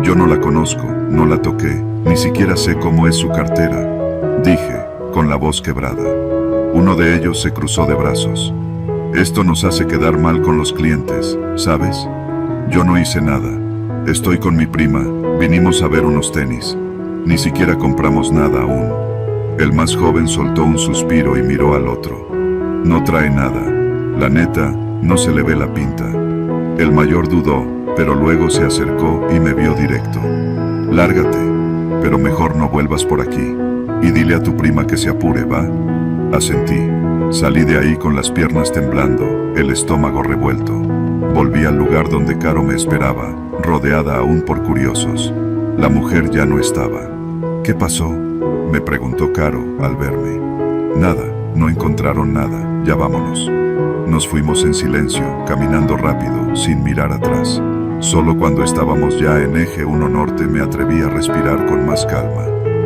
Yo no la conozco, no la toqué, ni siquiera sé cómo es su cartera, dije, con la voz quebrada. Uno de ellos se cruzó de brazos. Esto nos hace quedar mal con los clientes, ¿sabes? Yo no hice nada. Estoy con mi prima, vinimos a ver unos tenis. Ni siquiera compramos nada aún. El más joven soltó un suspiro y miró al otro. No trae nada. La neta, no se le ve la pinta. El mayor dudó, pero luego se acercó y me vio directo. Lárgate, pero mejor no vuelvas por aquí. Y dile a tu prima que se apure, ¿va? Asentí. Salí de ahí con las piernas temblando, el estómago revuelto. Volví al lugar donde Caro me esperaba, rodeada aún por curiosos. La mujer ya no estaba. ¿Qué pasó?, me preguntó Caro al verme. Nada, no encontraron nada, ya vámonos. Nos fuimos en silencio, caminando rápido, sin mirar atrás. Solo cuando estábamos ya en eje 1 norte me atreví a respirar con más calma.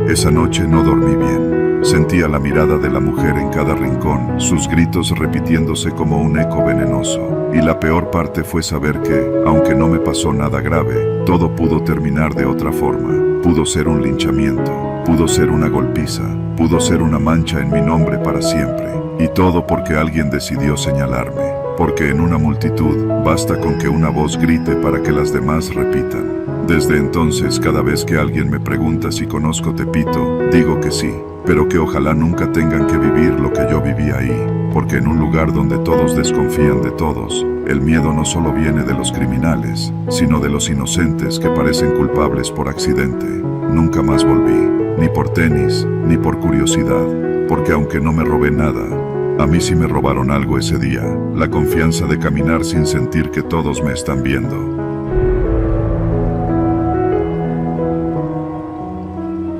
Esa noche no dormí bien. Sentía la mirada de la mujer en cada rincón, sus gritos repitiéndose como un eco venenoso. Y la peor parte fue saber que, aunque no me pasó nada grave, todo pudo terminar de otra forma. Pudo ser un linchamiento, pudo ser una golpiza, pudo ser una mancha en mi nombre para siempre. Y todo porque alguien decidió señalarme. Porque en una multitud basta con que una voz grite para que las demás repitan. Desde entonces, cada vez que alguien me pregunta si conozco Tepito, digo que sí, pero que ojalá nunca tengan que vivir lo que yo viví ahí. Porque en un lugar donde todos desconfían de todos, el miedo no solo viene de los criminales, sino de los inocentes que parecen culpables por accidente. Nunca más volví, ni por tenis, ni por curiosidad, porque aunque no me robé nada, a mí sí me robaron algo ese día, la confianza de caminar sin sentir que todos me están viendo.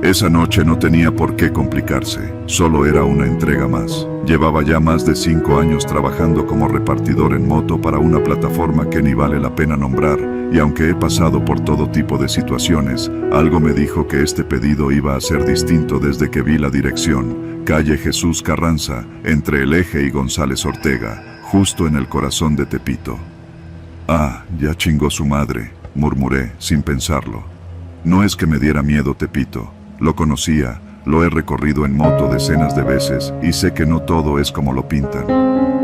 Esa noche no tenía por qué complicarse, solo era una entrega más. Llevaba ya más de 5 años trabajando como repartidor en moto para una plataforma que ni vale la pena nombrar, y aunque he pasado por todo tipo de situaciones, algo me dijo que este pedido iba a ser distinto desde que vi la dirección. Calle Jesús Carranza, entre el Eje y González Ortega, justo en el corazón de Tepito. Ah, ya chingó su madre, murmuré, sin pensarlo. No es que me diera miedo Tepito, lo conocía, lo he recorrido en moto decenas de veces y sé que no todo es como lo pintan.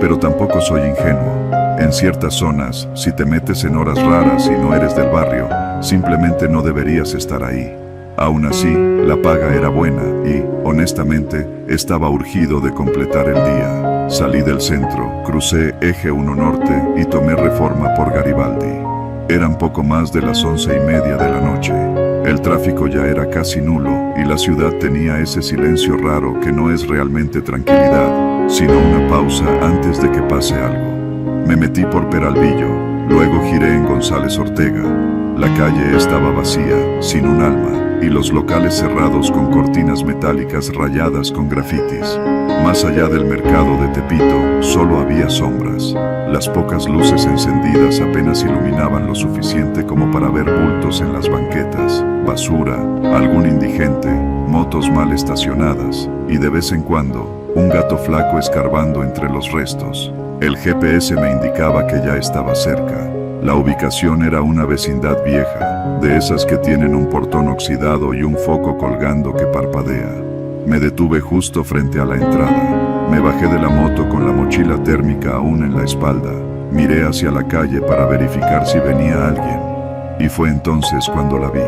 Pero tampoco soy ingenuo. En ciertas zonas, si te metes en horas raras y no eres del barrio, simplemente no deberías estar ahí. Aún así, la paga era buena y, honestamente, estaba urgido de completar el día. Salí del centro, crucé Eje 1 Norte y tomé Reforma por Garibaldi. Eran poco más de las 11:30 de la noche. El tráfico ya era casi nulo y la ciudad tenía ese silencio raro que no es realmente tranquilidad, sino una pausa antes de que pase algo. Me metí por Peralvillo, luego giré en González Ortega. La calle estaba vacía, sin un alma, y los locales cerrados con cortinas metálicas rayadas con grafitis. Más allá del mercado de Tepito, solo había sombras. Las pocas luces encendidas apenas iluminaban lo suficiente como para ver bultos en las banquetas, basura, algún indigente, motos mal estacionadas, y de vez en cuando, un gato flaco escarbando entre los restos. El GPS me indicaba que ya estaba cerca. La ubicación era una vecindad vieja, de esas que tienen un portón oxidado y un foco colgando que parpadea. Me detuve justo frente a la entrada. Me bajé de la moto con la mochila térmica aún en la espalda. Miré hacia la calle para verificar si venía alguien. Y fue entonces cuando la vi.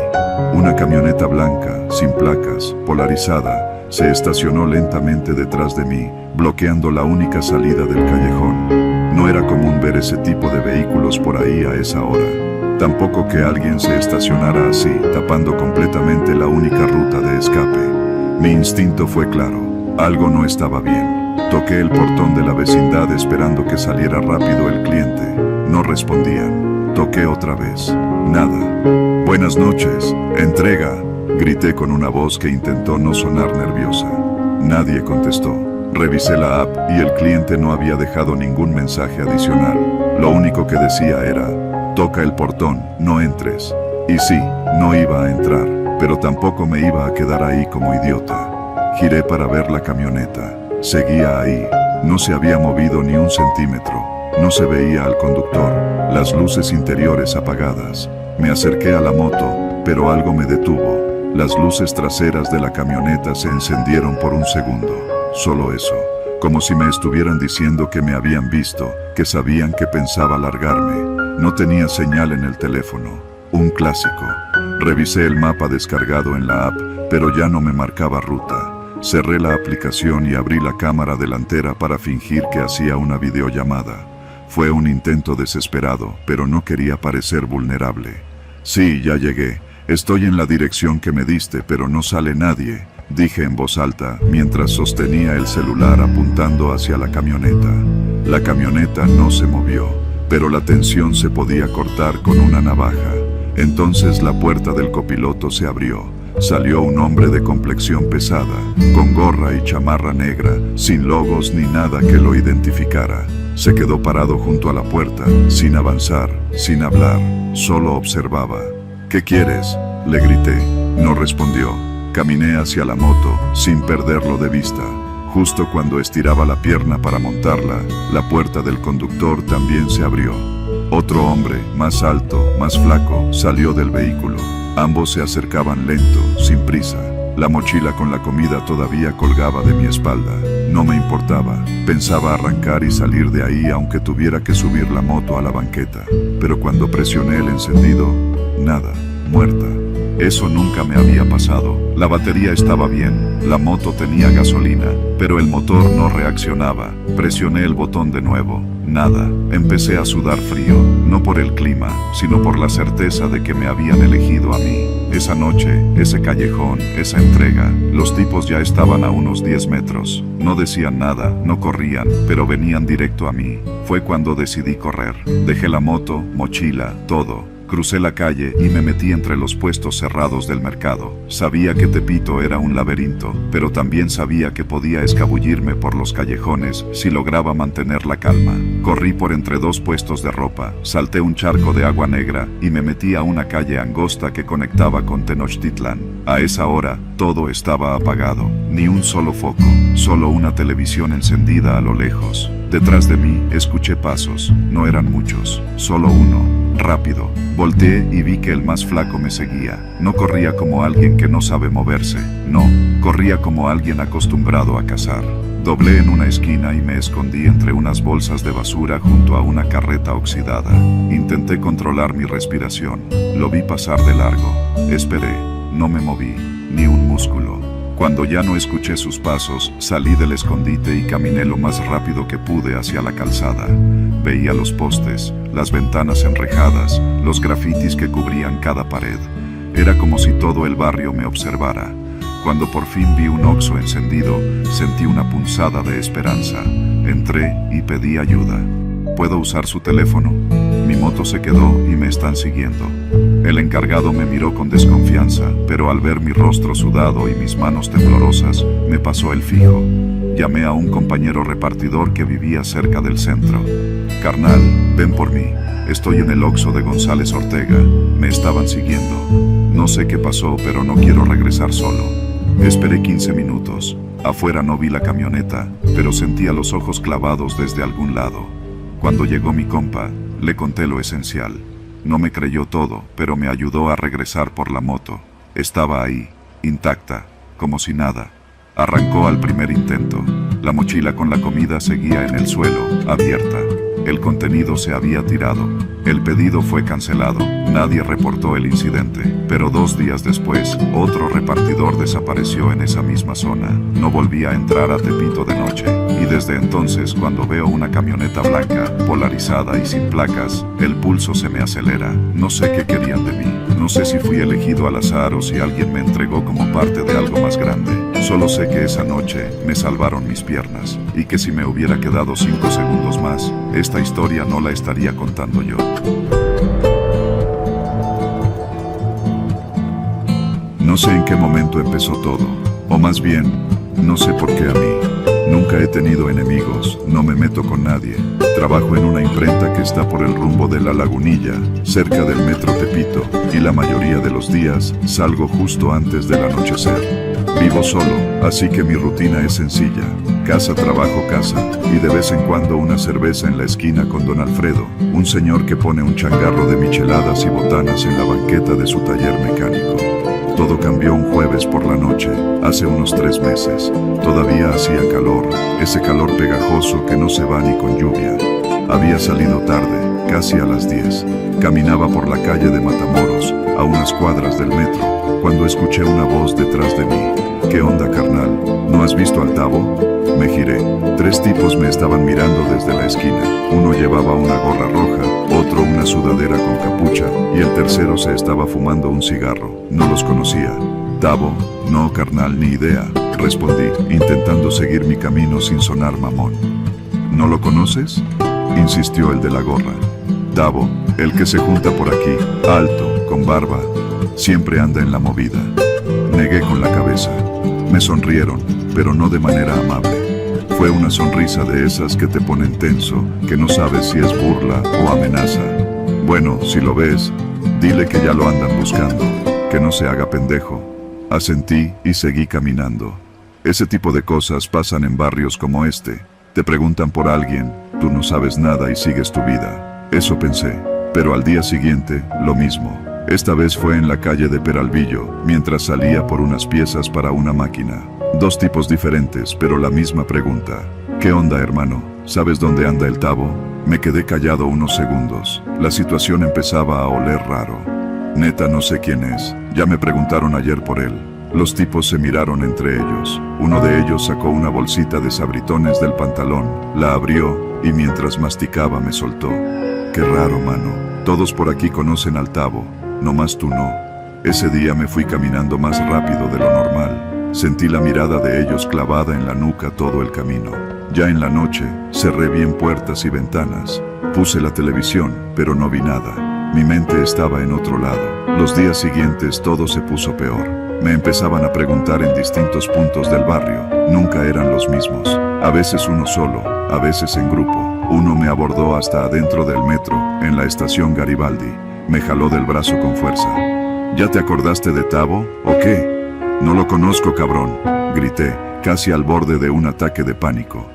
Una camioneta blanca, sin placas, polarizada, se estacionó lentamente detrás de mí, bloqueando la única salida del callejón. No era común ver ese tipo de vehículos por ahí a esa hora. Tampoco que alguien se estacionara así, tapando completamente la única ruta de escape. Mi instinto fue claro, algo no estaba bien. Toqué el portón de la vecindad esperando que saliera rápido el cliente. No respondían. Toqué otra vez. Nada. Buenas noches, entrega, grité con una voz que intentó no sonar nerviosa. Nadie contestó. Revisé la app y el cliente no había dejado ningún mensaje adicional. Lo único que decía era, toca el portón, no entres. Y sí, no iba a entrar, pero tampoco me iba a quedar ahí como idiota. Giré para ver la camioneta. Seguía ahí. No se había movido ni un centímetro. No se veía al conductor. Las luces interiores apagadas. Me acerqué a la moto, pero algo me detuvo. Las luces traseras de la camioneta se encendieron por un segundo. Solo eso. Como si me estuvieran diciendo que me habían visto, que sabían que pensaba largarme. No tenía señal en el teléfono. Un clásico. Revisé el mapa descargado en la app, pero ya no me marcaba ruta. Cerré la aplicación y abrí la cámara delantera para fingir que hacía una videollamada. Fue un intento desesperado, pero no quería parecer vulnerable. Sí, ya llegué. Estoy en la dirección que me diste, pero no sale nadie, dije en voz alta, mientras sostenía el celular apuntando hacia la camioneta. La camioneta no se movió, pero la tensión se podía cortar con una navaja. Entonces la puerta del copiloto se abrió. Salió un hombre de complexión pesada, con gorra y chamarra negra, sin logos ni nada que lo identificara. Se quedó parado junto a la puerta, sin avanzar, sin hablar, solo observaba. ¿Qué quieres?, le grité. No respondió. Caminé hacia la moto, sin perderlo de vista. Justo cuando estiraba la pierna para montarla, la puerta del conductor también se abrió. Otro hombre, más alto, más flaco, salió del vehículo. Ambos se acercaban lento, sin prisa. La mochila con la comida todavía colgaba de mi espalda. No me importaba. Pensaba arrancar y salir de ahí aunque tuviera que subir la moto a la banqueta. Pero cuando presioné el encendido, nada, muerta. Eso nunca me había pasado. La batería estaba bien, la moto tenía gasolina, pero el motor no reaccionaba. Presioné el botón de nuevo. Nada. Empecé a sudar frío, no por el clima, sino por la certeza de que me habían elegido a mí. Esa noche, ese callejón, esa entrega, los tipos ya estaban a unos 10 metros. No decían nada, no corrían, pero venían directo a mí. Fue cuando decidí correr. Dejé la moto, mochila, todo. Crucé la calle y me metí entre los puestos cerrados del mercado. Sabía que Tepito era un laberinto, pero también sabía que podía escabullirme por los callejones si lograba mantener la calma. Corrí por entre dos puestos de ropa, salté un charco de agua negra y me metí a una calle angosta que conectaba con Tenochtitlán. A esa hora, todo estaba apagado, ni un solo foco, solo una televisión encendida a lo lejos. Detrás de mí, escuché pasos, no eran muchos, solo uno. Rápido, volteé y vi que el más flaco me seguía. No corría como alguien que no sabe moverse, no, corría como alguien acostumbrado a cazar. Doblé en una esquina y me escondí entre unas bolsas de basura junto a una carreta oxidada. Intenté controlar mi respiración, lo vi pasar de largo. Esperé, no me moví, ni un músculo. Cuando ya no escuché sus pasos, salí del escondite y caminé lo más rápido que pude hacia la calzada. Veía los postes, las ventanas enrejadas, los grafitis que cubrían cada pared. Era como si todo el barrio me observara. Cuando por fin vi un Oxxo encendido, sentí una punzada de esperanza. Entré y pedí ayuda. ¿Puedo usar su teléfono? Mi moto se quedó y me están siguiendo. El encargado me miró con desconfianza, pero al ver mi rostro sudado y mis manos temblorosas, me pasó el fijo. Llamé a un compañero repartidor que vivía cerca del centro. Carnal, ven por mí. Estoy en el Oxxo de González Ortega. Me estaban siguiendo. No sé qué pasó, pero no quiero regresar solo. Esperé 15 minutos. Afuera no vi la camioneta, pero sentía los ojos clavados desde algún lado. Cuando llegó mi compa, le conté lo esencial. No me creyó todo, pero me ayudó a regresar por la moto. Estaba ahí, intacta, como si nada. Arrancó al primer intento. La mochila con la comida seguía en el suelo, abierta. El contenido se había tirado. El pedido fue cancelado. Nadie reportó el incidente. Pero 2 días después, otro repartidor desapareció en esa misma zona. No volví a entrar a Tepito de noche. Y desde entonces, cuando veo una camioneta blanca, polarizada y sin placas, el pulso se me acelera. No sé qué querían de mí. No sé si fui elegido al azar o si alguien me entregó como parte de algo más grande. Solo sé que esa noche me salvaron mis piernas y que si me hubiera quedado 5 segundos más, esta historia no la estaría contando yo. No sé en qué momento empezó todo, o más bien, no sé por qué a mí. Nunca he tenido enemigos, no me meto con nadie. Trabajo en una imprenta que está por el rumbo de La Lagunilla, cerca del metro Tepito, y la mayoría de los días salgo justo antes del anochecer. Vivo solo, así que mi rutina es sencilla. Casa, trabajo, casa, y de vez en cuando una cerveza en la esquina con don Alfredo, un señor que pone un changarro de micheladas y botanas en la banqueta de su taller mecánico. Todo cambió un jueves por la noche, hace unos 3 meses. Todavía hacía calor, ese calor pegajoso que no se va ni con lluvia. Había salido tarde, casi a las 10. Caminaba por la calle de Matamoros, a unas cuadras del metro, cuando escuché una voz detrás de mí. ¿Qué onda, carnal? ¿No has visto al Tavo? Me giré. 3 tipos me estaban mirando desde la esquina. Uno llevaba una gorra roja, otro una sudadera con capucha, y el tercero se estaba fumando un cigarro. No los conocía. ¿Tavo? No, carnal, ni idea, respondí, intentando seguir mi camino sin sonar mamón. ¿No lo conoces?, insistió el de la gorra. Tavo, el que se junta por aquí, alto, con barba, siempre anda en la movida. Negué con la cabeza. Me sonrieron, pero no de manera amable. Fue una sonrisa de esas que te ponen tenso, que no sabes si es burla o amenaza. Bueno, si lo ves, dile que ya lo andan buscando, que no se haga pendejo. Asentí y seguí caminando. Ese tipo de cosas pasan en barrios como este. Te preguntan por alguien, tú no sabes nada y sigues tu vida. Eso pensé. Pero al día siguiente, lo mismo. Esta vez fue en la calle de Peralvillo, mientras salía por unas piezas para una máquina. Dos tipos diferentes, pero la misma pregunta. ¿Qué onda, hermano? ¿Sabes dónde anda el Tavo? Me quedé callado unos segundos. La situación empezaba a oler raro. Neta, no sé quién es. Ya me preguntaron ayer por él. Los tipos se miraron entre ellos. Uno de ellos sacó una bolsita de sabritones del pantalón, la abrió y mientras masticaba me soltó. Qué raro, mano. Todos por aquí conocen al Tavo, nomás tú no. Ese día me fui caminando más rápido de lo normal. Sentí la mirada de ellos clavada en la nuca todo el camino. Ya en la noche, cerré bien puertas y ventanas. Puse la televisión, pero no vi nada. Mi mente estaba en otro lado. Los días siguientes todo se puso peor. Me empezaban a preguntar en distintos puntos del barrio. Nunca eran los mismos. A veces uno solo, a veces en grupo. Uno me abordó hasta adentro del metro, en la estación Garibaldi. Me jaló del brazo con fuerza. ¿Ya te acordaste de Tavo, o qué? No lo conozco, cabrón, grité, casi al borde de un ataque de pánico.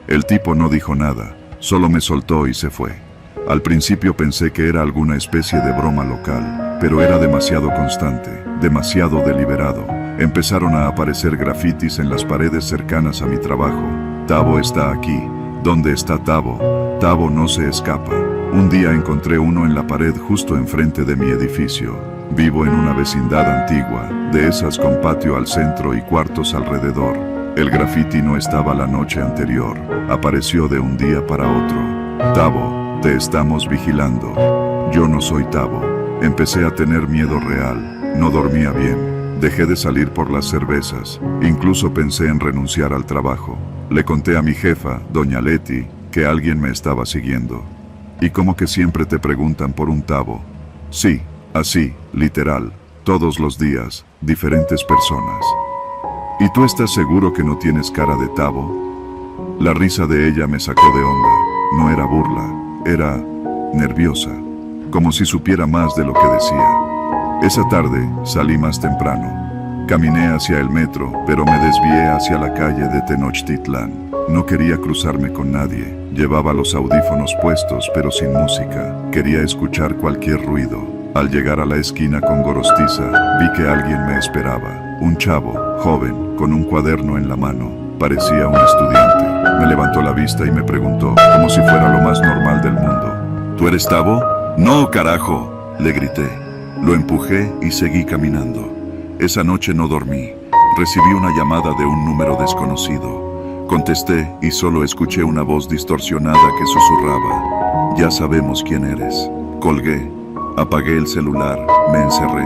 El tipo no dijo nada, solo me soltó y se fue. Al principio pensé que era alguna especie de broma local, pero era demasiado constante, demasiado deliberado. Empezaron a aparecer grafitis en las paredes cercanas a mi trabajo. Tavo está aquí. ¿Dónde está Tavo? Tavo no se escapa. Un día encontré uno en la pared justo enfrente de mi edificio. Vivo en una vecindad antigua, de esas con patio al centro y cuartos alrededor. El grafiti no estaba la noche anterior, apareció de un día para otro. Tavo, te estamos vigilando. Yo no soy Tavo. Empecé a tener miedo real, no dormía bien. Dejé de salir por las cervezas, incluso pensé en renunciar al trabajo. Le conté a mi jefa, doña Leti, que alguien me estaba siguiendo. Y como que siempre te preguntan por un Tavo. Sí, así, literal, todos los días, diferentes personas. ¿Y tú estás seguro que no tienes cara de Tavo? La risa de ella me sacó de onda. No era burla, era nerviosa, como si supiera más de lo que decía. Esa tarde salí más temprano. Caminé hacia el metro, pero me desvié hacia la calle de Tenochtitlán. No quería cruzarme con nadie. Llevaba los audífonos puestos, pero sin música. Quería escuchar cualquier ruido. Al llegar a la esquina con Gorostiza, vi que alguien me esperaba. Un chavo, joven, con un cuaderno en la mano. Parecía un estudiante. Me levantó la vista y me preguntó, como si fuera lo más normal del mundo. ¿Tú eres Tavo? No, carajo, le grité. Lo empujé y seguí caminando. Esa noche no dormí. Recibí una llamada de un número desconocido. Contesté y solo escuché una voz distorsionada que susurraba. Ya sabemos quién eres. Colgué. Apagué el celular. Me encerré.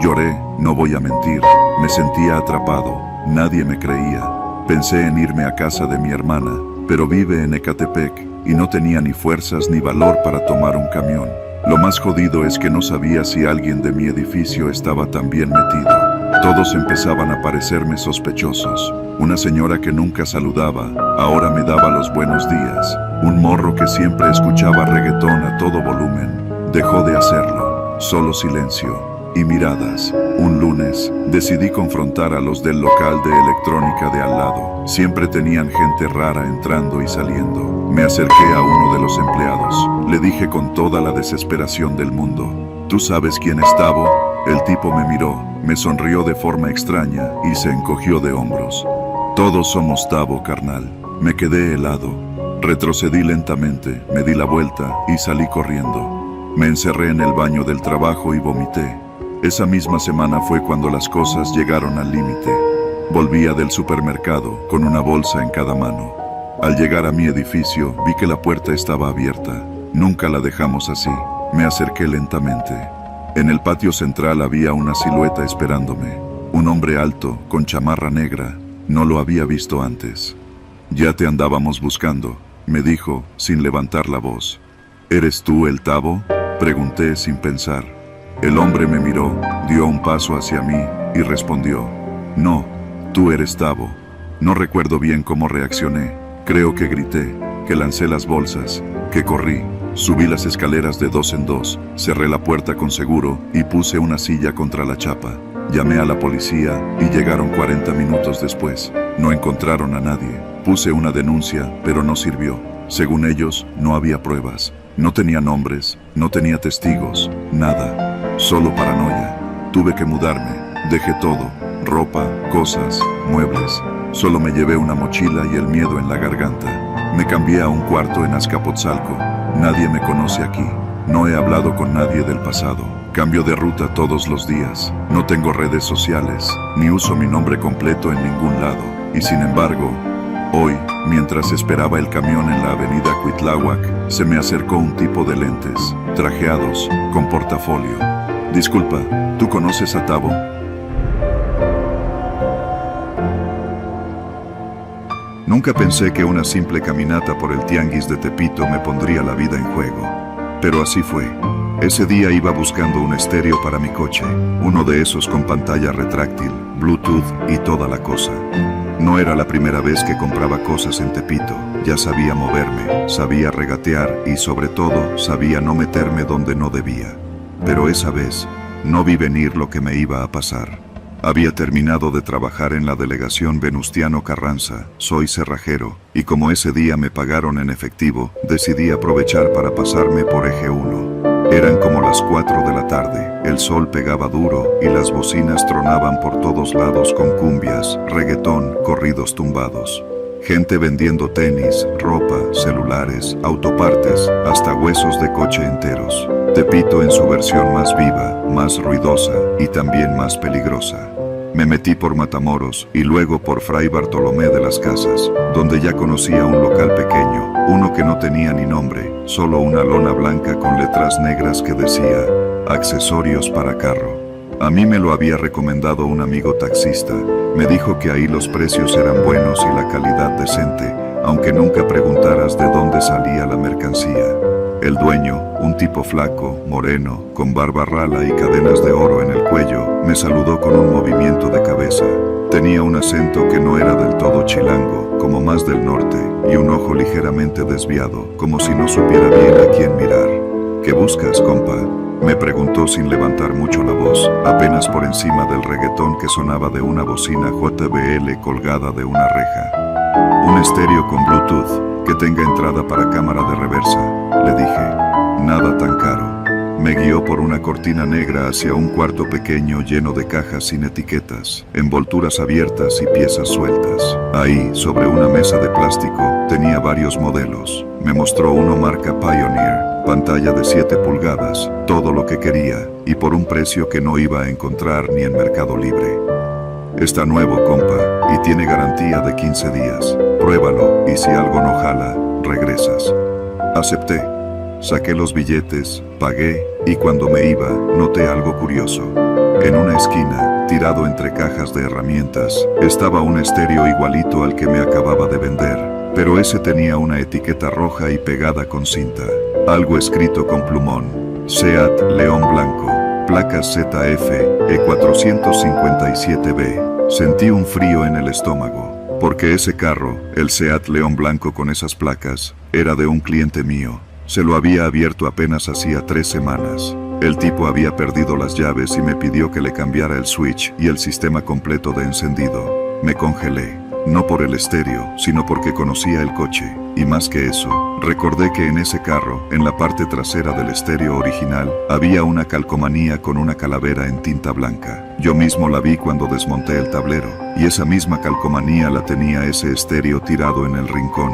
Lloré, no voy a mentir. Me sentía atrapado. Nadie me creía. Pensé en irme a casa de mi hermana, pero vive en Ecatepec y no tenía ni fuerzas ni valor para tomar un camión. Lo más jodido es que no sabía si alguien de mi edificio estaba también metido. Todos empezaban a parecerme sospechosos. Una señora que nunca saludaba, ahora me daba los buenos días. Un morro que siempre escuchaba reggaetón a todo volumen, dejó de hacerlo. Solo silencio y miradas. Un lunes, decidí confrontar a los del local de electrónica de al lado. Siempre tenían gente rara entrando y saliendo. Me acerqué a uno de los empleados. Le dije con toda la desesperación del mundo: ¿Tú sabes quién es Tavo? El tipo me miró, me sonrió de forma extraña y se encogió de hombros. Todos somos Tavo, carnal. Me quedé helado. Retrocedí lentamente, me di la vuelta y salí corriendo. Me encerré en el baño del trabajo y vomité. Esa misma semana fue cuando las cosas llegaron al límite. Volvía del supermercado con una bolsa en cada mano. Al llegar a mi edificio, vi que la puerta estaba abierta. Nunca la dejamos así. Me acerqué lentamente. En el patio central había una silueta esperándome. Un hombre alto, con chamarra negra. No lo había visto antes. Ya te andábamos buscando, me dijo, sin levantar la voz. ¿Eres tú el Tavo?, pregunté sin pensar. El hombre me miró, dio un paso hacia mí y respondió: No, tú eres Tavo. No recuerdo bien cómo reaccioné. Creo que grité, que lancé las bolsas, que corrí. Subí las escaleras de 2 en 2, cerré la puerta con seguro y puse una silla contra la chapa. Llamé a la policía y llegaron 40 minutos después. No encontraron a nadie. Puse una denuncia, pero no sirvió. Según ellos, no había pruebas. No tenía nombres, no tenía testigos, nada. Solo paranoia. Tuve que mudarme. Dejé todo. Ropa, cosas, muebles. Solo me llevé una mochila y el miedo en la garganta. Me cambié a un cuarto en Azcapotzalco. Nadie me conoce aquí. No he hablado con nadie del pasado. Cambio de ruta todos los días. No tengo redes sociales, ni uso mi nombre completo en ningún lado. Y sin embargo, hoy, mientras esperaba el camión en la avenida Cuitláhuac, se me acercó un tipo de lentes, trajeados, con portafolio. Disculpa, ¿tú conoces a Tabo? Nunca pensé que una simple caminata por el tianguis de Tepito me pondría la vida en juego. Pero así fue. Ese día iba buscando un estéreo para mi coche, uno de esos con pantalla retráctil, Bluetooth y toda la cosa. No era la primera vez que compraba cosas en Tepito. Ya sabía moverme, sabía regatear y sobre todo sabía no meterme donde no debía. Pero esa vez no vi venir lo que me iba a pasar. Había terminado de trabajar en la delegación Venustiano Carranza, soy cerrajero, y como ese día me pagaron en efectivo, decidí aprovechar para pasarme por Eje 1. Eran como las 4 de la tarde, el sol pegaba duro y las bocinas tronaban por todos lados con cumbias, reggaetón, corridos tumbados. Gente vendiendo tenis, ropa, celulares, autopartes, hasta huesos de coche enteros. Tepito en su versión más viva, más ruidosa y también más peligrosa. Me metí por Matamoros y luego por Fray Bartolomé de las Casas, donde ya conocía un local pequeño, uno que no tenía ni nombre, solo una lona blanca con letras negras que decía, accesorios para carro. A mí me lo había recomendado un amigo taxista. Me dijo que ahí los precios eran buenos y la calidad decente, aunque nunca preguntaras de dónde salía la mercancía. El dueño, un tipo flaco, moreno, con barba rala y cadenas de oro en el cuello, me saludó con un movimiento de cabeza. Tenía un acento que no era del todo chilango, como más del norte, y un ojo ligeramente desviado, como si no supiera bien a quién mirar. ¿Qué buscas, compa?, me preguntó sin levantar mucho la voz, apenas por encima del reggaetón que sonaba de una bocina JBL colgada de una reja. Un estéreo con Bluetooth, que tenga entrada para cámara de reversa, le dije. Nada tan caro. Me guió por una cortina negra hacia un cuarto pequeño lleno de cajas sin etiquetas, envolturas abiertas y piezas sueltas. Ahí, sobre una mesa de plástico, tenía varios modelos. Me mostró uno marca Pioneer, pantalla de 7 pulgadas, todo lo que quería, y por un precio que no iba a encontrar ni en Mercado Libre. Está nuevo, compa, y tiene garantía de 15 días. Pruébalo, y si algo no jala, regresas. Acepté. Saqué los billetes, pagué, y cuando me iba, noté algo curioso. En una esquina, tirado entre cajas de herramientas, estaba un estéreo igualito al que me acababa de vender, pero ese tenía una etiqueta roja y pegada con cinta. Algo escrito con plumón. Seat León Blanco, placas ZF E457B. Sentí un frío en el estómago, porque ese carro, el Seat León Blanco con esas placas, era de un cliente mío. Se lo había abierto apenas hacía 3 semanas. El tipo había perdido las llaves y me pidió que le cambiara el switch y el sistema completo de encendido. Me congelé, no por el estéreo, sino porque conocía el coche. Y más que eso, recordé que en ese carro, en la parte trasera del estéreo original, había una calcomanía con una calavera en tinta blanca. Yo mismo la vi cuando desmonté el tablero, y esa misma calcomanía la tenía ese estéreo tirado en el rincón.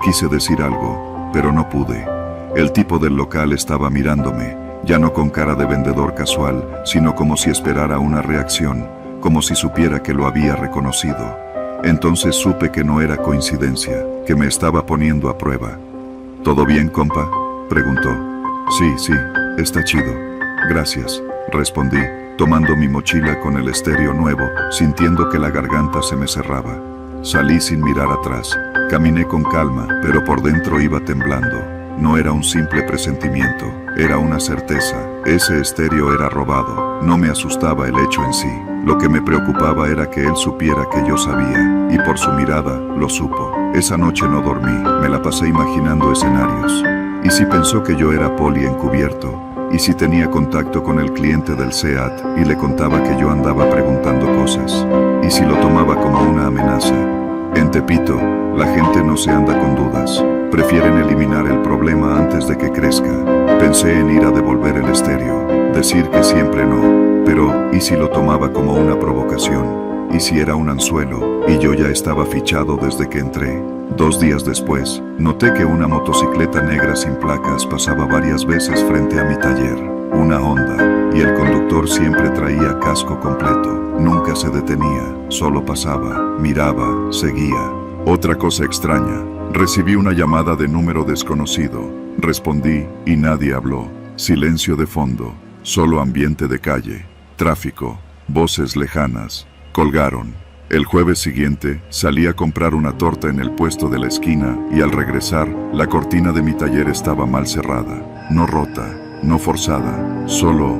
Quise decir algo, pero no pude. El tipo del local estaba mirándome, ya no con cara de vendedor casual, sino como si esperara una reacción, como si supiera que lo había reconocido. Entonces supe que no era coincidencia, que me estaba poniendo a prueba. ¿Todo bien, compa?, preguntó. Sí, está chido. Gracias, respondí, tomando mi mochila con el estéreo nuevo, sintiendo que la garganta se me cerraba. Salí sin mirar atrás. Caminé con calma, pero por dentro iba temblando. No era un simple presentimiento, era una certeza. Ese estéreo era robado. No me asustaba el hecho en sí. Lo que me preocupaba era que él supiera que yo sabía, y por su mirada, lo supo. Esa noche no dormí, me la pasé imaginando escenarios. ¿Y si pensó que yo era poli encubierto? ¿Y si tenía contacto con el cliente del SEAT y le contaba que yo andaba preguntando cosas? ¿Y si lo tomaba como una amenaza? En Tepito, la gente no se anda con dudas. Prefieren eliminar el problema antes de que crezca. Pensé en ir a devolver el estéreo, decir que siempre no. Pero, ¿y si lo tomaba como una provocación? ¿Y si era un anzuelo, y yo ya estaba fichado desde que entré? 2 días después, noté que una motocicleta negra sin placas pasaba varias veces frente a mi taller. Una Honda, y el conductor siempre traía casco completo. Nunca se detenía, solo pasaba, miraba, seguía. Otra cosa extraña, recibí una llamada de número desconocido. Respondí, y nadie habló. Silencio de fondo, solo ambiente de calle, tráfico, voces lejanas. Colgaron. El jueves siguiente, salí a comprar una torta en el puesto de la esquina y al regresar, la cortina de mi taller estaba mal cerrada. No rota, no forzada, solo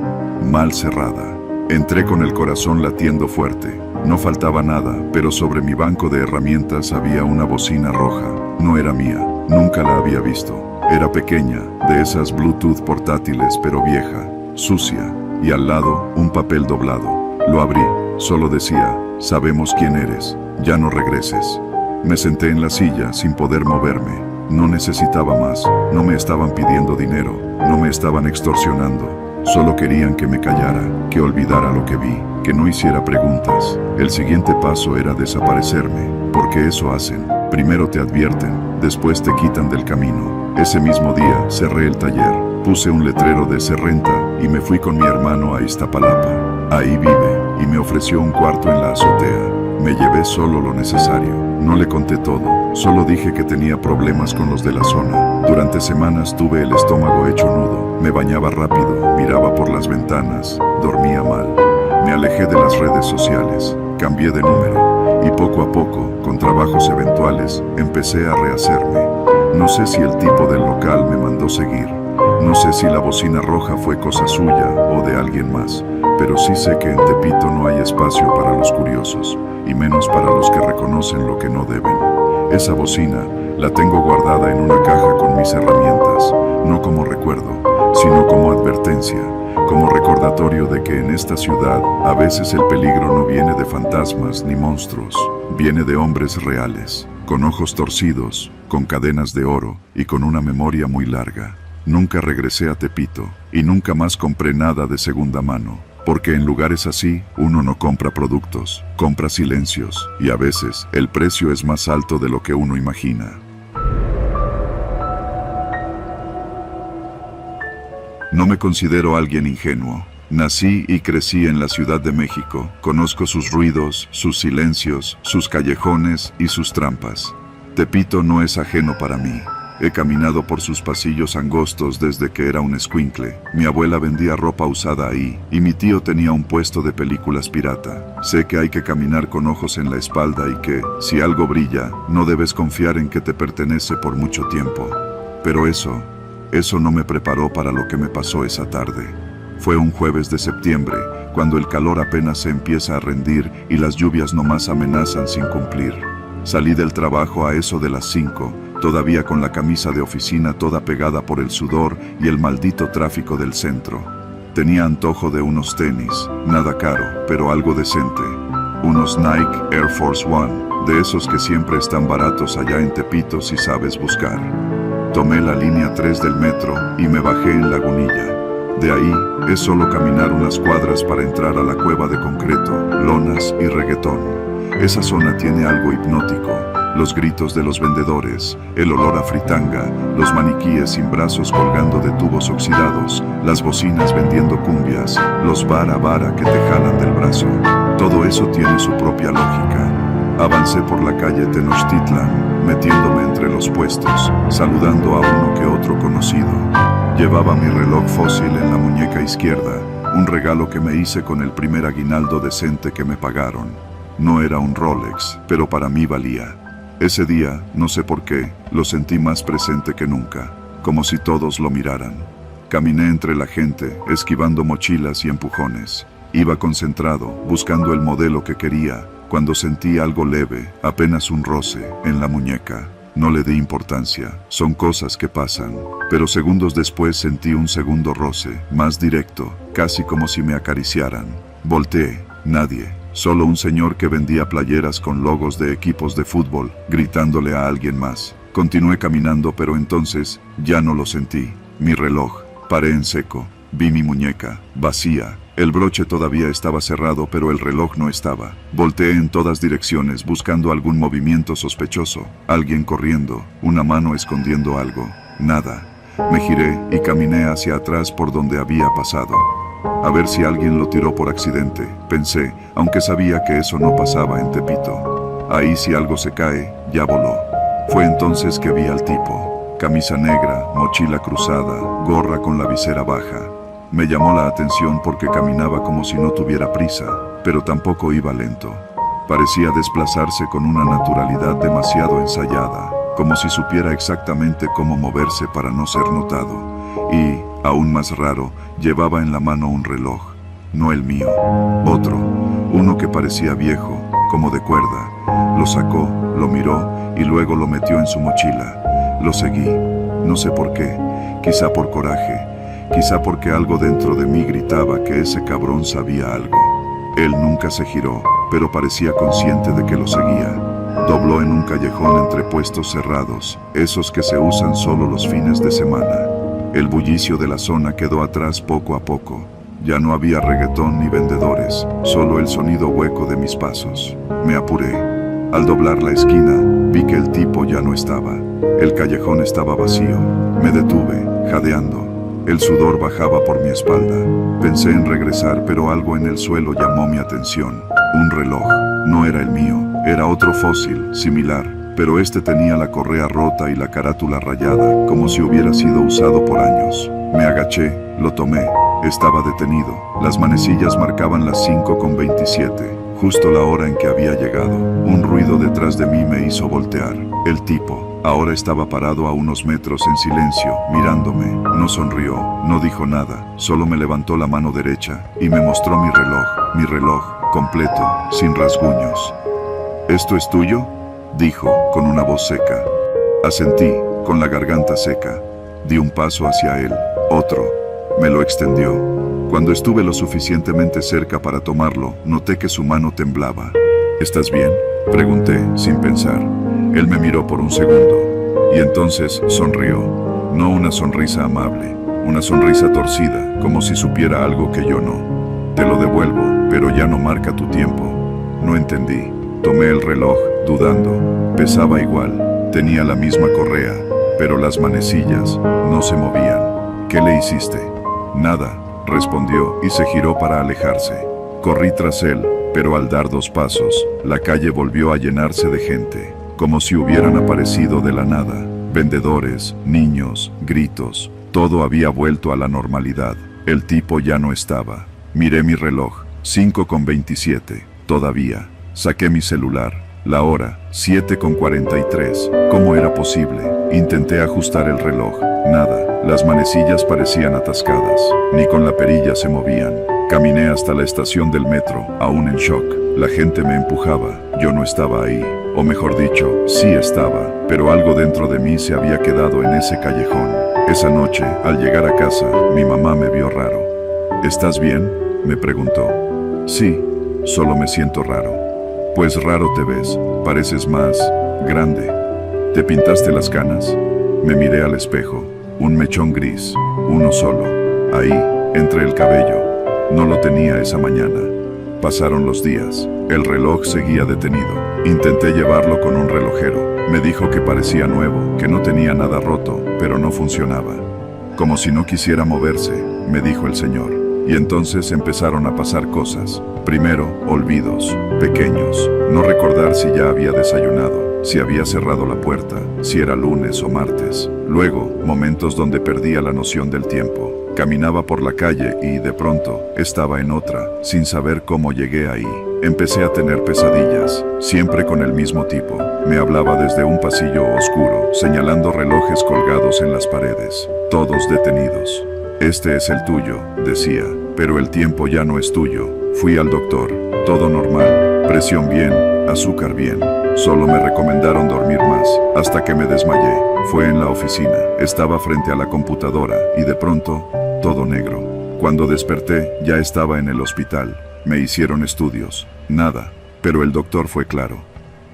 mal cerrada. Entré con el corazón latiendo fuerte. No faltaba nada, pero sobre mi banco de herramientas había una bocina roja. No era mía, nunca la había visto. Era pequeña, de esas Bluetooth portátiles pero vieja, sucia, y al lado, un papel doblado. Lo abrí, solo decía, sabemos quién eres, ya no regreses. Me senté en la silla sin poder moverme. No necesitaba más, no me estaban pidiendo dinero, no me estaban extorsionando. Solo querían que me callara, que olvidara lo que vi, que no hiciera preguntas. El siguiente paso era desaparecerme, porque eso hacen. Primero te advierten, después te quitan del camino. Ese mismo día cerré el taller, puse un letrero de se renta y me fui con mi hermano a Iztapalapa. Ahí vive, y me ofreció un cuarto en la azotea. Me llevé solo lo necesario, no le conté todo, solo dije que tenía problemas con los de la zona. Durante semanas tuve el estómago hecho nudo, me bañaba rápido, miraba por las ventanas, dormía mal. Me alejé de las redes sociales, cambié de número, y poco a poco, con trabajos eventuales, empecé a rehacerme. No sé si el tipo del local me mandó seguir, no sé si la bocina roja fue cosa suya o de alguien más, pero sí sé que en Tepito no hay espacio para los curiosos, y menos para los que reconocen lo que no deben. Esa bocina la tengo guardada en una caja con mis herramientas, no como recuerdo, sino como advertencia, como recordatorio de que en esta ciudad a veces el peligro no viene de fantasmas ni monstruos, viene de hombres reales, con ojos torcidos, con cadenas de oro y con una memoria muy larga. Nunca regresé a Tepito y nunca más compré nada de segunda mano, porque en lugares así uno no compra productos, compra silencios, y a veces el precio es más alto de lo que uno imagina. No me considero alguien ingenuo. Nací y crecí en la Ciudad de México. Conozco sus ruidos, sus silencios, sus callejones y sus trampas. Tepito no es ajeno para mí. He caminado por sus pasillos angostos desde que era un escuincle. Mi abuela vendía ropa usada ahí, y mi tío tenía un puesto de películas pirata. Sé que hay que caminar con ojos en la espalda y que, si algo brilla, no debes confiar en que te pertenece por mucho tiempo. Pero eso no me preparó para lo que me pasó esa tarde. Fue un jueves de septiembre, cuando el calor apenas se empieza a rendir y las lluvias nomás amenazan sin cumplir. Salí del trabajo a eso de las 5, todavía con la camisa de oficina toda pegada por el sudor y el maldito tráfico del centro. Tenía antojo de unos tenis, nada caro, pero algo decente. Unos Nike Air Force One, de esos que siempre están baratos allá en Tepito si sabes buscar. Tomé la línea 3 del metro y me bajé en Lagunilla. De ahí es solo caminar unas cuadras para entrar a la cueva de concreto, lonas y reggaetón. Esa zona tiene algo hipnótico. Los gritos de los vendedores, el olor a fritanga, los maniquíes sin brazos colgando de tubos oxidados, las bocinas vendiendo cumbias, los vara que te jalan del brazo. Todo eso tiene su propia lógica. Avancé por la calle Tenochtitlan, metiéndome entre los puestos, saludando a uno que otro conocido. Llevaba mi reloj fósil en la muñeca izquierda, un regalo que me hice con el primer aguinaldo decente que me pagaron. No era un Rolex, pero para mí valía. Ese día, no sé por qué, lo sentí más presente que nunca, como si todos lo miraran. Caminé entre la gente, esquivando mochilas y empujones. Iba concentrado, buscando el modelo que quería, cuando sentí algo leve, apenas un roce, en la muñeca. No le di importancia, son cosas que pasan. Pero segundos después sentí un segundo roce, más directo, casi como si me acariciaran. Volteé, nadie, solo un señor que vendía playeras con logos de equipos de fútbol, gritándole a alguien más. Continué caminando, pero entonces ya no lo sentí. Mi reloj, paré en seco, vi mi muñeca, vacía. El broche todavía estaba cerrado, pero el reloj no estaba. Volteé en todas direcciones buscando algún movimiento sospechoso, alguien corriendo, una mano escondiendo algo. Nada. Me giré y caminé hacia atrás por donde había pasado. A ver si alguien lo tiró por accidente, pensé, aunque sabía que eso no pasaba en Tepito. Ahí si algo se cae, ya voló. Fue entonces que vi al tipo. Camisa negra, mochila cruzada, gorra con la visera baja. Me llamó la atención porque caminaba como si no tuviera prisa, pero tampoco iba lento. Parecía desplazarse con una naturalidad demasiado ensayada, como si supiera exactamente cómo moverse para no ser notado. Y, aún más raro, llevaba en la mano un reloj. No el mío, otro, uno que parecía viejo, como de cuerda. Lo sacó, lo miró y luego lo metió en su mochila. Lo seguí, no sé por qué, quizá por coraje. Quizá porque algo dentro de mí gritaba que ese cabrón sabía algo. Él nunca se giró, pero parecía consciente de que lo seguía. Dobló en un callejón entre puestos cerrados, esos que se usan solo los fines de semana. El bullicio de la zona quedó atrás poco a poco. Ya no había reggaetón ni vendedores, solo el sonido hueco de mis pasos. Me apuré. Al doblar la esquina, vi que el tipo ya no estaba. El callejón estaba vacío. Me detuve, jadeando. El sudor bajaba por mi espalda. Pensé en regresar, pero algo en el suelo llamó mi atención. Un reloj. No era el mío, era otro fósil, similar, pero este tenía la correa rota y la carátula rayada, como si hubiera sido usado por años. Me agaché, lo tomé. Estaba detenido. Las manecillas marcaban las 5:27, justo la hora en que había llegado. Un ruido detrás de mí me hizo voltear. El tipo ahora estaba parado a unos metros en silencio, mirándome. No sonrió, no dijo nada, solo me levantó la mano derecha y me mostró mi reloj, completo, sin rasguños. ¿Esto es tuyo?, dijo, con una voz seca. Asentí, con la garganta seca. Di un paso hacia él, otro. Me lo extendió. Cuando estuve lo suficientemente cerca para tomarlo, noté que su mano temblaba. ¿Estás bien?, pregunté, sin pensar. Él me miró por un segundo, y entonces sonrió. No una sonrisa amable, una sonrisa torcida, como si supiera algo que yo no. Te lo devuelvo, pero ya no marca tu tiempo. No entendí. Tomé el reloj, dudando. Pesaba igual, tenía la misma correa, pero las manecillas no se movían. ¿Qué le hiciste? Nada, respondió y se giró para alejarse. Corrí tras él, pero al dar 2 pasos, la calle volvió a llenarse de gente, como si hubieran aparecido de la nada. Vendedores, niños, gritos, todo había vuelto a la normalidad. El tipo ya no estaba. Miré mi reloj, 5:27, todavía. Saqué mi celular, la hora, 7:43. ¿Cómo era posible? Intenté ajustar el reloj, nada. Las manecillas parecían atascadas, ni con la perilla se movían. Caminé hasta la estación del metro, aún en shock. La gente me empujaba, yo no estaba ahí. O mejor dicho, sí estaba, pero algo dentro de mí se había quedado en ese callejón. Esa noche, al llegar a casa, mi mamá me vio raro. ¿Estás bien?, me preguntó. Sí, solo me siento raro. Pues raro te ves, pareces más grande. ¿Te pintaste las canas? Me miré al espejo, un mechón gris, uno solo, ahí, entre el cabello. No lo tenía esa mañana. Pasaron los días, el reloj seguía detenido. Intenté llevarlo con un relojero. Me dijo que parecía nuevo, que no tenía nada roto, pero no funcionaba. Como si no quisiera moverse, me dijo el señor. Y entonces empezaron a pasar cosas. Primero, olvidos, pequeños. No recordar si ya había desayunado, si había cerrado la puerta, si era lunes o martes. Luego, momentos donde perdía la noción del tiempo. Caminaba por la calle y, de pronto, estaba en otra, sin saber cómo llegué ahí. Empecé a tener pesadillas, siempre con el mismo tipo. Me hablaba desde un pasillo oscuro, señalando relojes colgados en las paredes, todos detenidos. Este es el tuyo, decía, Pero el tiempo ya no es tuyo. Fui al doctor. Todo normal. Presión bien, azúcar bien. Solo me recomendaron dormir más, hasta que me desmayé. Fue en la oficina. Estaba frente a la computadora y de pronto, todo negro. Cuando desperté, ya estaba en el hospital. Me hicieron estudios. Nada. Pero el doctor fue claro.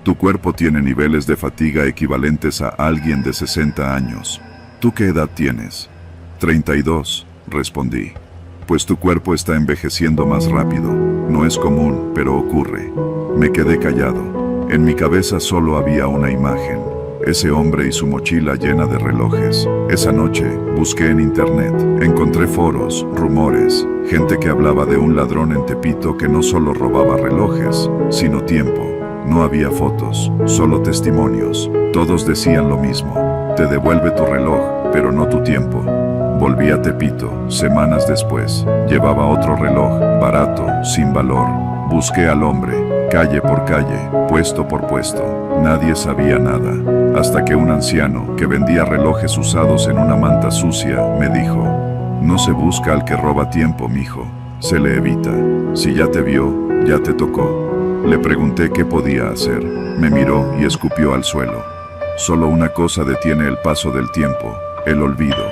Tu cuerpo tiene niveles de fatiga equivalentes a alguien de 60 años. ¿Tú qué edad tienes? 32, respondí. Pues tu cuerpo está envejeciendo más rápido. No es común, pero ocurre. Me quedé callado. En mi cabeza solo había una imagen. Ese hombre y su mochila llena de relojes. Esa noche, busqué en internet. Encontré foros, rumores, gente que hablaba de un ladrón en Tepito que no solo robaba relojes, sino tiempo. No había fotos, solo testimonios. Todos decían lo mismo. Te devuelve tu reloj, pero no tu tiempo. Volví a Tepito, semanas después. Llevaba otro reloj, barato, sin valor. Busqué al hombre, calle por calle, puesto por puesto. Nadie sabía nada. Hasta que un anciano, que vendía relojes usados en una manta sucia, me dijo: no se busca al que roba tiempo, mijo. Se le evita. Si ya te vio, ya te tocó. Le pregunté qué podía hacer. Me miró y escupió al suelo. Solo una cosa detiene el paso del tiempo: el olvido.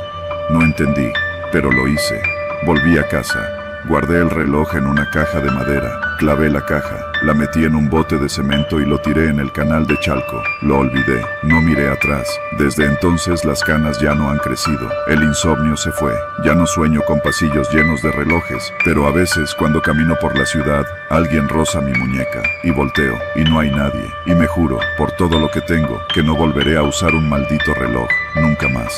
No entendí, pero lo hice. Volví a casa. Guardé el reloj en una caja de madera. Clavé la caja, la metí en un bote de cemento y lo tiré en el canal de Chalco. Lo olvidé, no miré atrás. Desde entonces las canas ya no han crecido. El insomnio se fue. Ya no sueño con pasillos llenos de relojes, pero a veces cuando camino por la ciudad, alguien roza mi muñeca y volteo y no hay nadie. Y me juro, por todo lo que tengo, que no volveré a usar un maldito reloj, nunca más.